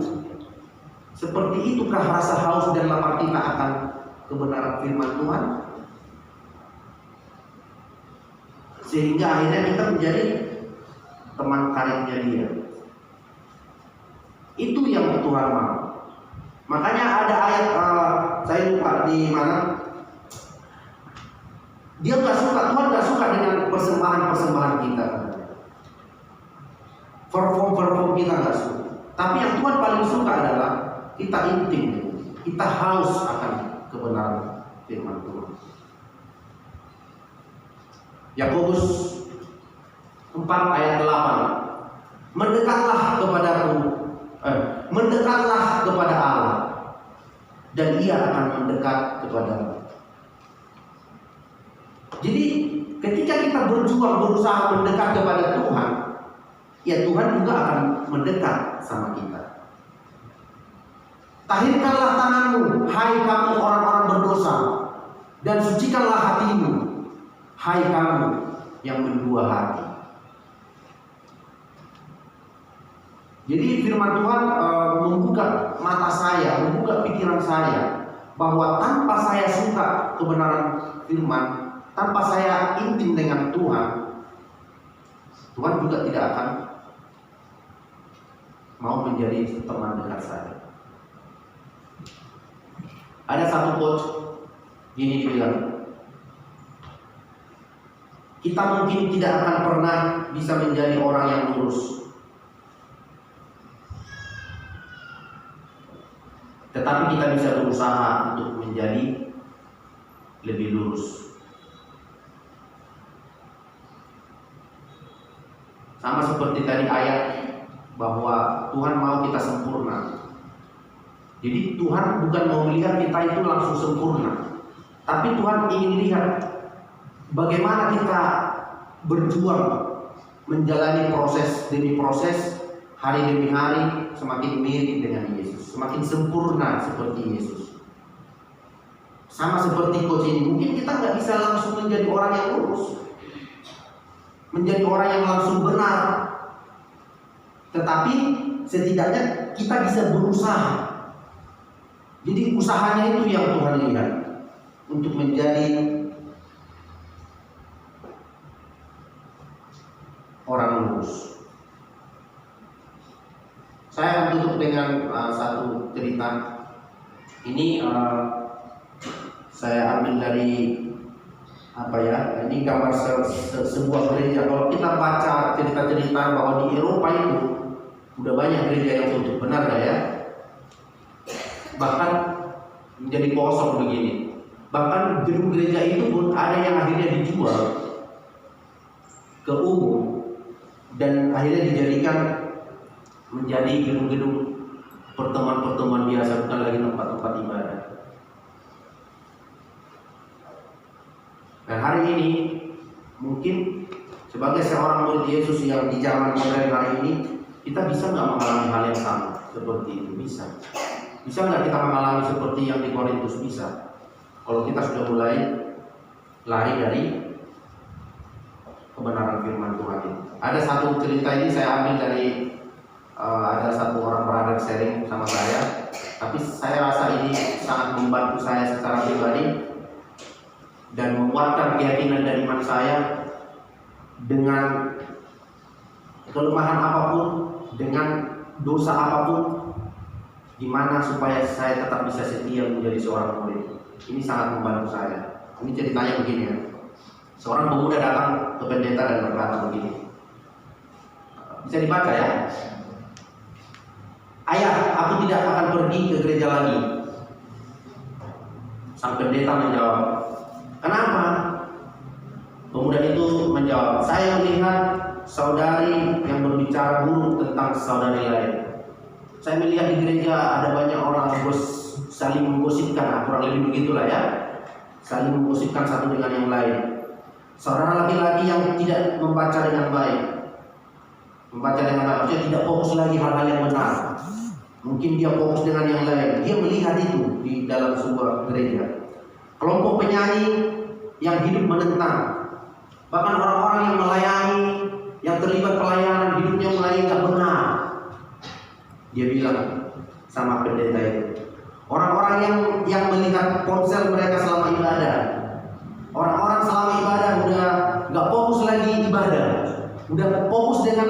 seperti itukah rasa haus dan lapar kita akan kebenaran firman Tuhan? Sehingga akhirnya kita menjadi teman karibnya Dia. Itu yang Tuhan mau. Makanya ada ayat saya lupa di mana. Dia nggak suka, Tuhan nggak suka dengan persembahan kita. Perform kita nggak suka. Tapi yang Tuhan paling suka adalah kita intim, kita haus akan kebenaran firman Tuhan. Yakobus 4 ayat 8. Mendekatlah kepada Allah, dan Ia akan mendekat kepadamu. Jadi ketika kita berjuang berusaha mendekat kepada Tuhan, ya Tuhan juga akan mendekat sama kita. Tahirkanlah tanganmu, hai kamu orang-orang berdosa, dan sucikanlah hatimu, hai kamu yang mendua hati. Jadi firman Tuhan membuka mata saya, membuka pikiran saya, bahwa tanpa saya suka kebenaran firman, tanpa saya intim dengan Tuhan, Tuhan juga tidak akan mau menjadi teman dekat saya. Ada satu coach gini bilang, kita mungkin tidak akan pernah bisa menjadi orang yang lurus, tetapi kita bisa berusaha untuk menjadi lebih lurus. Sama seperti tadi ayat bahwa Tuhan mau kita sempurna. Jadi Tuhan bukan mau melihat kita itu langsung sempurna, tapi Tuhan ingin lihat bagaimana kita berjuang menjalani proses demi proses, hari demi hari, semakin mirip dengan Yesus, semakin sempurna seperti Yesus. Sama seperti coach ini, mungkin kita nggak bisa langsung menjadi orang yang lurus, menjadi orang yang langsung benar, tetapi setidaknya kita bisa berusaha. Jadi usahanya itu yang Tuhan lihat untuk menjadi orang lurus. Saya akan tutup dengan satu cerita. Ini saya ambil dari ini gambar sebuah gereja. Kalau kita baca cerita-cerita bahwa di Eropa itu udah banyak gereja yang tutup, benar nggak ya? Bahkan menjadi kosong begini. Bahkan gedung gereja itu pun ada yang akhirnya dijual ke umum dan akhirnya dijadikan menjadi gedung-gedung pertemuan-pertemuan biasa, bukan lagi tempat-tempat ibadah. Dan hari ini mungkin sebagai seorang murid Yesus yang di zaman modern hari ini, kita bisa nggak mengalami hal yang sama seperti itu? Bisa nggak kita mengalami seperti yang di Korintus? Bisa. Kalau kita sudah mulai lari dari kebenaran firman Tuhan ini. Ada satu cerita ini saya ambil dari ada satu orang brother sharing sama saya, tapi saya rasa ini sangat membantu saya secara pribadi dan menguatkan keyakinan dan iman saya. Dengan kelemahan apapun, dengan dosa apapun, gimana supaya saya tetap bisa setia menjadi seorang murid. Ini sangat membantu saya. Ini ceritanya begini ya. Seorang pemuda datang ke pendeta dan berkata begini. Bisa dibaca ya. Ayah, aku tidak akan pergi ke gereja lagi. Sang pendeta menjawab, kenapa? Pemuda itu menjawab, saya melihat saudari yang berbicara buruk tentang saudari lain. Saya melihat di gereja ada banyak orang saling menggosipkan, kurang lebih begitulah ya, saling menggosipkan satu dengan yang lain. Seorang laki-laki yang tidak membaca dengan baik, maksudnya tidak fokus lagi hal-hal yang benar. Mungkin dia fokus dengan yang lain. Dia melihat itu di dalam sebuah gereja. Kelompok penyanyi yang hidup menentang, bahkan orang-orang yang melayani, yang terlibat pelayanan, hidupnya mulai nggak benar. Dia bilang sama pendeta itu, orang-orang yang melihat ponsel mereka selama ibadah, orang-orang selama ibadah udah nggak fokus lagi ibadah, udah fokus dengan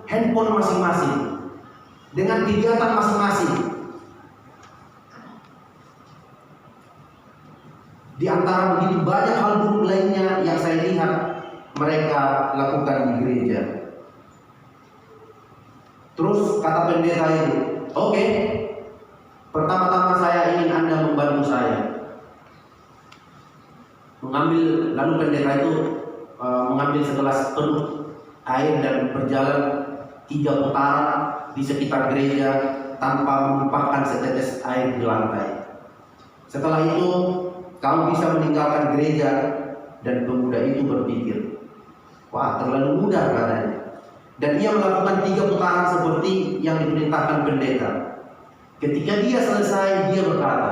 handphone masing-masing, dengan kegiatan masing-masing. Di antara begitu banyak hal buruk lainnya yang saya lihat mereka lakukan di gereja. Terus kata pendeta itu, oke, Pertama-tama saya ingin Anda membantu saya mengambil, lalu pendeta itu mengambil segelas penuh air dan berjalan 3 putaran di sekitar gereja tanpa menumpahkan setetes air di lantai. Setelah itu kamu bisa meninggalkan gereja. Dan pemuda itu berpikir, wah terlalu mudah katanya. Dan ia melakukan 3 putaran seperti yang diperintahkan pendeta. Ketika dia selesai, dia berkata,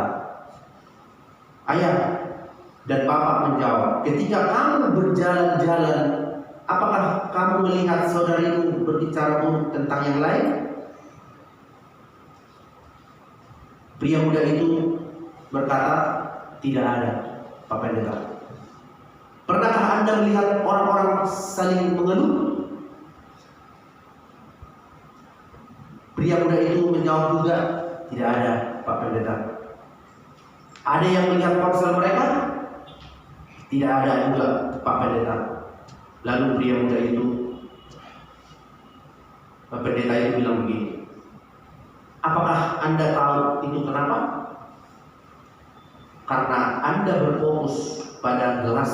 ayah dan bapak menjawab, ketika kamu berjalan-jalan, apakah kamu melihat saudarimu berbicara buruk tentang yang lain? Pria muda itu berkata, tidak ada, Pak Pendeta. Pernahkah Anda melihat orang-orang saling mengeluh? Pria muda itu menjawab juga, tidak ada, Pak Pendeta. Ada yang melihat ponsel mereka? Tidak ada juga, Pak Pendeta. Lalu pria muda itu, Pak Pendeta itu bilang begini, apakah Anda tahu itu kenapa? Karena Anda berfokus pada gelas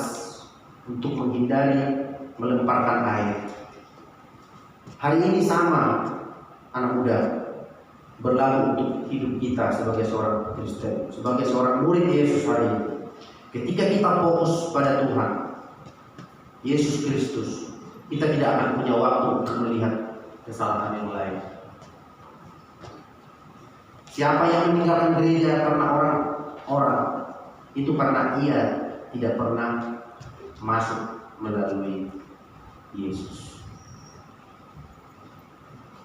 untuk menghindari melemparkan air. Hari ini sama, anak muda, berlalu untuk hidup kita sebagai seorang Kristen, sebagai seorang murid Yesus hari ini. Ketika kita fokus pada Tuhan Yesus Kristus, kita tidak akan punya waktu untuk melihat kesalahan yang lain. Siapa yang meninggalkan gereja karena orang-orang, itu karena ia tidak pernah masuk melalui Yesus.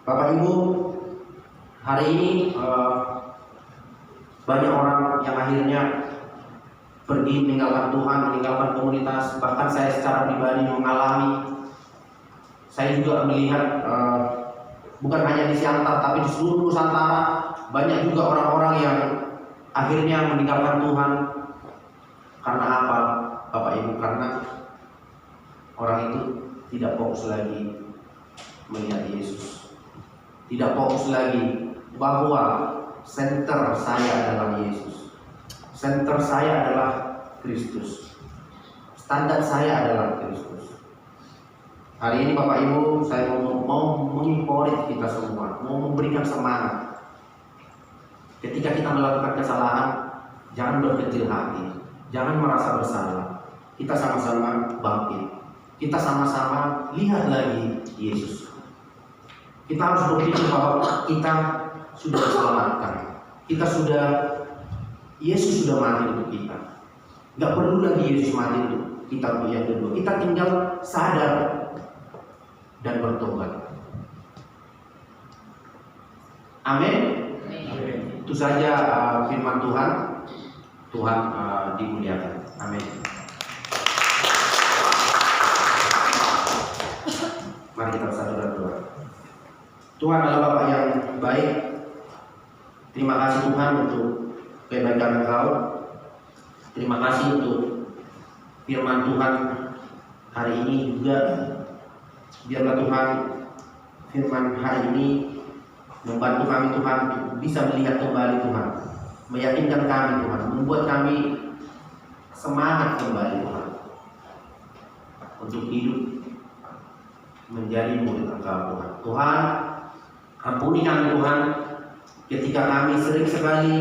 Bapak Ibu, hari ini banyak orang yang akhirnya pergi meninggalkan Tuhan, meninggalkan komunitas. Bahkan saya secara pribadi mengalami. Saya juga melihat bukan hanya di Siantar, tapi di seluruh Nusantara banyak juga orang-orang yang akhirnya meninggalkan Tuhan. Karena apa, Bapak Ibu? Karena orang itu tidak fokus lagi melihat Yesus, tidak fokus lagi bahwa center saya adalah Yesus, center saya adalah Kristus, standar saya adalah Kristus. Hari ini Bapak Ibu, saya mau mengimpori kita semua, mau memberikan semangat. Ketika kita melakukan kesalahan, jangan berkecil hati, jangan merasa bersalah. Kita sama-sama bangkit. Kita sama-sama lihat lagi Yesus. Kita harus berpikir bahwa kita sudah diselamatkan. Yesus sudah mati untuk kita. Gak perlu lagi Yesus mati untuk kita yang kedua. Kita tinggal sadar dan bertobat. Amin. Itu saja firman Tuhan. Tuhan dimuliakan. Amin. Mari kita bersatu dan berdoa. Tuhan adalah Bapa yang baik. Terima kasih Tuhan untuk kebaikan Engkau. Terima kasih untuk firman Tuhan hari ini juga. Biarlah Tuhan firman hari ini membantu kami Tuhan untuk bisa melihat kembali Tuhan, meyakinkan kami Tuhan, membuat kami semangat kembali Tuhan untuk hidup menjadi murid Engkau Tuhan. Tuhan, ampuni kami Tuhan ketika kami sering sekali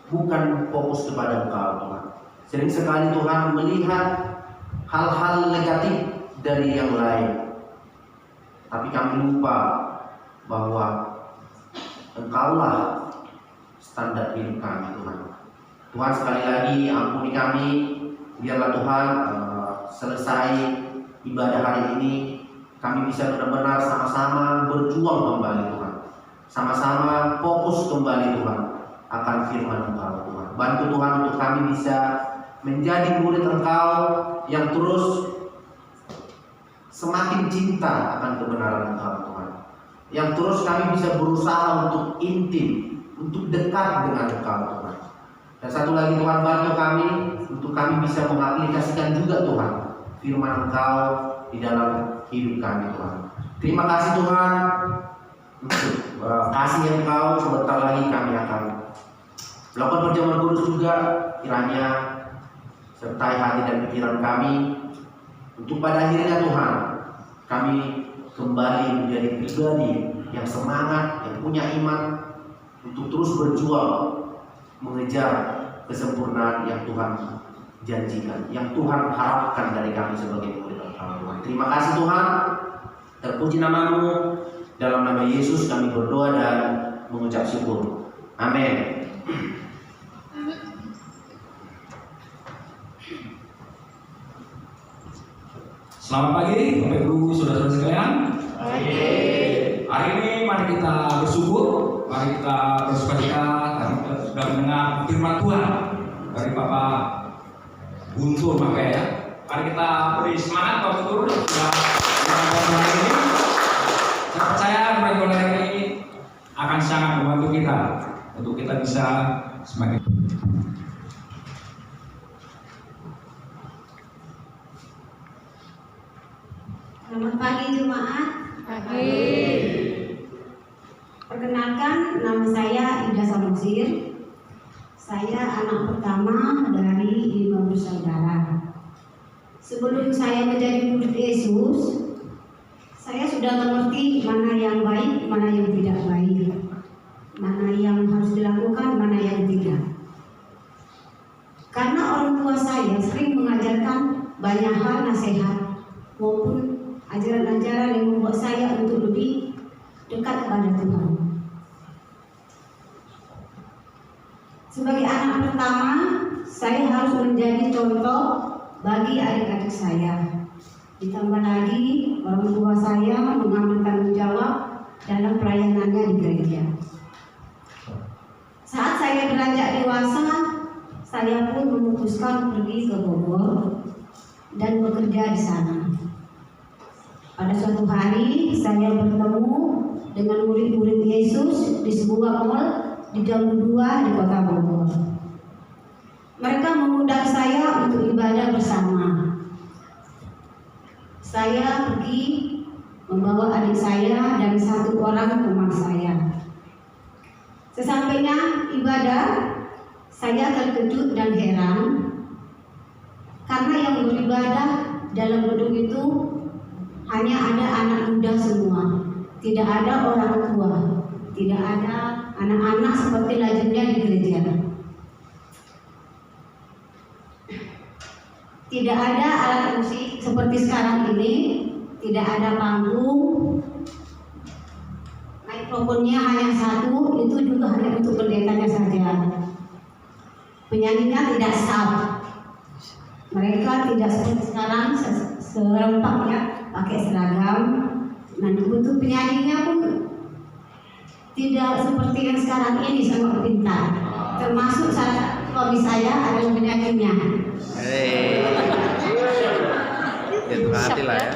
bukan fokus kepada Engkau Tuhan. Sering sekali Tuhan melihat hal-hal negatif dari yang lain, tapi kami lupa bahwa Engkaulah standar hidup kami Tuhan. Tuhan, sekali lagi ampuni kami. Biarlah Tuhan selesai ibadah hari ini kami bisa benar-benar sama-sama berjuang kembali Tuhan, sama-sama fokus kembali Tuhan akan firman Engkau Tuhan. Bantu Tuhan untuk kami bisa menjadi murid Engkau yang terus semakin cinta akan kebenaran Engkau Tuhan, yang terus kami bisa berusaha untuk intim, untuk dekat dengan Engkau Tuhan. Dan satu lagi Tuhan, bantu kami untuk kami bisa mengaplikasikan juga Tuhan firman Engkau di dalam hidup kami Tuhan. Terima kasih Tuhan untuk kasih Engkau, sebentar lagi kami akan melakukan perjamuan kudus juga. Kiranya sertai hati dan pikiran kami untuk pada akhirnya Tuhan kami kembali menjadi pribadi yang semangat, yang punya iman untuk terus berjuang mengejar kesempurnaan yang Tuhan janjikan, yang Tuhan harapkan dari kami sebagai murid Tuhan. Terima kasih Tuhan, terpuji nama-Mu. Dalam nama Yesus kami berdoa dan mengucap syukur. Amin. Selamat pagi Bapak Ibu Saudara-saudara sekalian. Hari ini mari kita bersyukur, mari kita bersukacita karena kita sudah mendengar firman Tuhan dari Bapak Guntur Maka ya. Mari kita beri semangat Bapak Guntur sudah menonton hari ini. Saya percaya firman hari ini akan sangat membantu kita untuk kita bisa semakin. Selamat pagi jemaat. Pagi. Perkenalkan, nama saya Ida Samosir. Saya anak pertama dari 5 bersaudara. Sebelum saya menjadi murid Yesus, saya sudah mengerti mana yang baik, mana yang tidak baik, mana yang harus dilakukan, mana yang tidak. Karena orang tua saya sering mengajarkan banyak hal nasihat maupun ajaran-ajaran yang membuat saya untuk lebih dekat kepada Tuhan. Sebagai anak pertama, saya harus menjadi contoh bagi adik-adik saya. Ditambah lagi, orang tua saya mengambil tanggung jawab dalam pelayanannya di gereja. Saat saya beranjak dewasa, saya pun memutuskan pergi ke Bogor dan bekerja di sana. Pada suatu hari saya bertemu dengan murid-murid Yesus di sebuah mall di Daun 2 di Kota Bogor. Mereka mengundang saya untuk ibadah bersama. Saya pergi membawa adik saya dan 1 orang teman saya. Sesampainya ibadah, saya terkejut dan heran karena yang beribadah dalam gedung itu hanya ada anak muda semua, tidak ada orang tua, tidak ada anak-anak seperti lazimnya di gereja. Tidak ada alat musik seperti sekarang ini, tidak ada panggung, mikrofonnya hanya 1, itu juga hanya untuk pendetanya saja. Penyanyinya tidak sab, mereka tidak seperti sekarang serempak ya, pakai seragam. Nah, untuk penyanyinya pun tidak seperti yang sekarang ini sangat pintar. Termasuk suami saya adalah penyanyinya. Itu hati lah ya.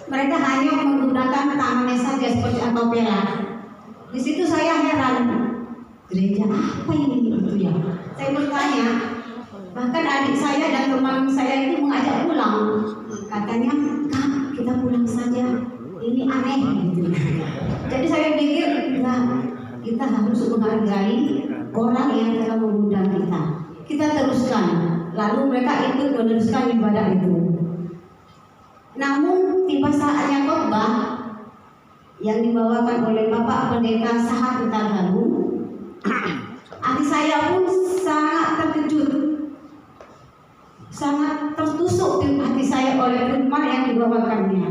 Mereka hanya menggunakan tangannya saja seperti akapela. Di situ saya heran, gereja apa ini itu ya? Saya bertanya, bahkan adik saya dan teman saya itu mengajak pulang. Katanya, Kak, kita pulang saja. Ini aneh gitu. Jadi saya pikir, kita harus menghargai orang yang telah mengundang kita. Kita teruskan. Lalu mereka ikut meneruskan ibadah itu. Namun tiba saatnya khotbah yang dibawakan oleh Bapak Pendeta Sahat Utagalu, hati saya pun sangat terkejut, sangat tertusuk di hati saya oleh firman yang dibawakannya.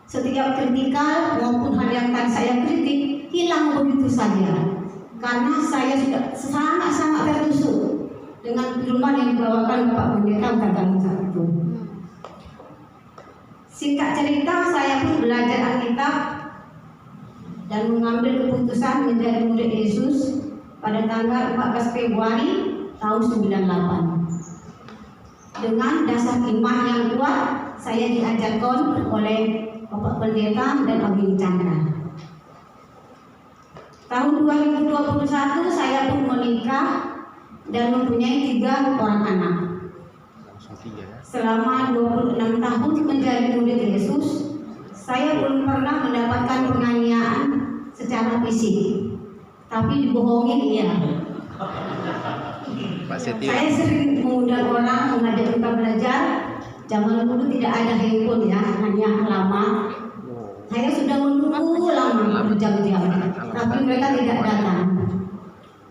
Setiap kritikal maupun hal yang tadi saya kritik hilang begitu saja, karena saya sudah sangat-sangat tertusuk dengan firman yang dibawakan Bapak Pendeta Utagalu saat itu. Singkat cerita, saya pun belajar Alkitab dan mengambil keputusan menjadi murid Yesus pada tanggal 14 Februari tahun 98. Dengan dasar iman yang kuat, saya diajarkan oleh Bapak Pendeta dan Abdi Chandra. Tahun 2021 saya pun menikah dan mempunyai 3 orang anak. Selama 26 tahun menjadi murid Yesus, Saya belum pernah mendapatkan penganiayaan secara fisik, tapi dibohongin iya. Pak Setio. Saya sering mengundang orang mengajak kita belajar. Zaman dulu tidak ada handphone ya, hanya alamat. Saya sudah menunggu lama berjam-jam, tapi mereka tidak datang.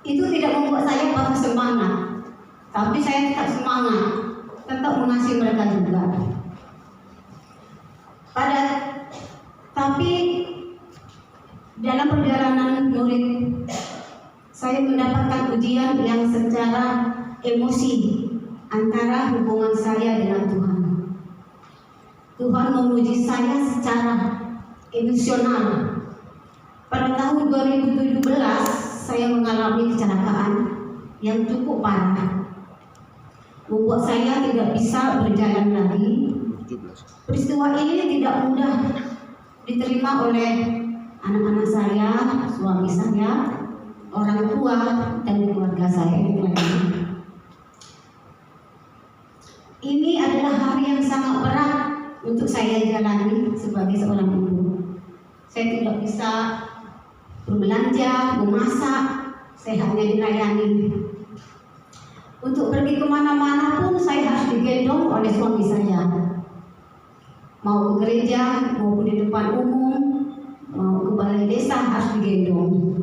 Itu tidak membuat saya patah semangat, tapi saya tetap semangat, tetap mengasihi mereka juga. Tapi dalam perjalanan murid, saya mendapatkan ujian yang secara emosi antara hubungan saya dengan Tuhan. Tuhan menguji saya secara emosional. Pada tahun 2017 saya mengalami kecelakaan yang cukup parah, membuat saya tidak bisa berjalan lagi. Peristiwa ini tidak mudah diterima oleh anak-anak saya, suami saya, orang tua, dan keluarga saya yang lainnya. Ini adalah hari yang sangat berat untuk saya jalani sebagai seorang ibu. Saya tidak bisa berbelanja, memasak, saya hanya dilayani. Untuk pergi kemana-mana pun saya harus digendong oleh suami saya. Mau ke gereja, maupun di depan umum, mau ke balai desa harus digendong.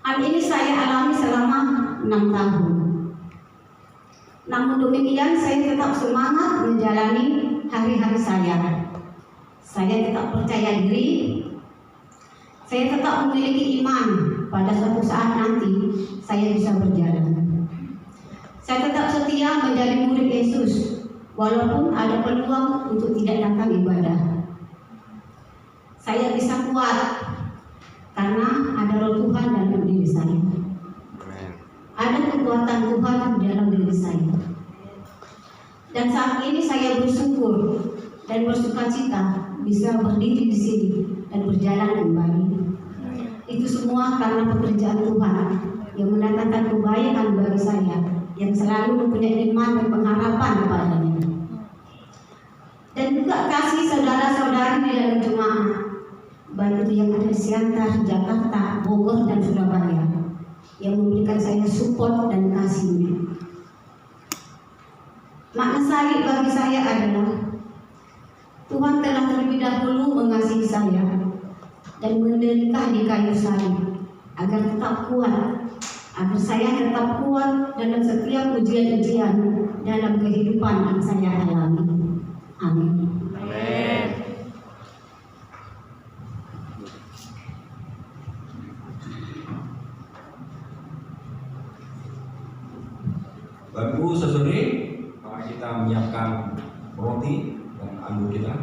Hal ini saya alami selama 6 tahun. Namun demikian saya tetap semangat menjalani hari-hari saya. Saya tetap percaya diri. Saya tetap memiliki iman pada suatu saat nanti saya bisa berjalan. Saya tetap setia menjadi murid Yesus walaupun ada peluang untuk tidak datang ibadah. Saya bisa kuat karena ada Roh Tuhan dalam diri saya. Ada kekuatan Tuhan di dalam diri saya. Dan saat ini saya bersyukur dan bersukacita bisa berdiri di sini dan berjalan kembali. Itu semua karena pekerjaan Tuhan yang mendatangkan kebaikan bagi saya, yang selalu mempunyai iman dan pengharapan kepadanya. Dan juga kasih saudara-saudari di dalam jemaat, baik itu yang ada di Siantar, Jakarta, Bogor, dan Surabaya, yang memberikan saya support dan kasihnya. Makna salib bagi saya adalah Tuhan telah terlebih dahulu mengasihi saya dan menderita di kayu salib agar tetap kuat, agar saya tetap kuat dalam setiap ujian-ujian dalam kehidupan yang saya alami. Amin. Amin. Bapak Ibu saudari, mari kita menyiapkan roti dan anggur kita.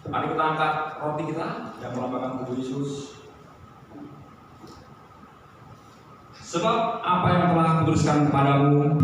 Mari kita angkat roti kita yang melambangkan tubuh Yesus. Sebab apa yang telah kutuliskan kepadamu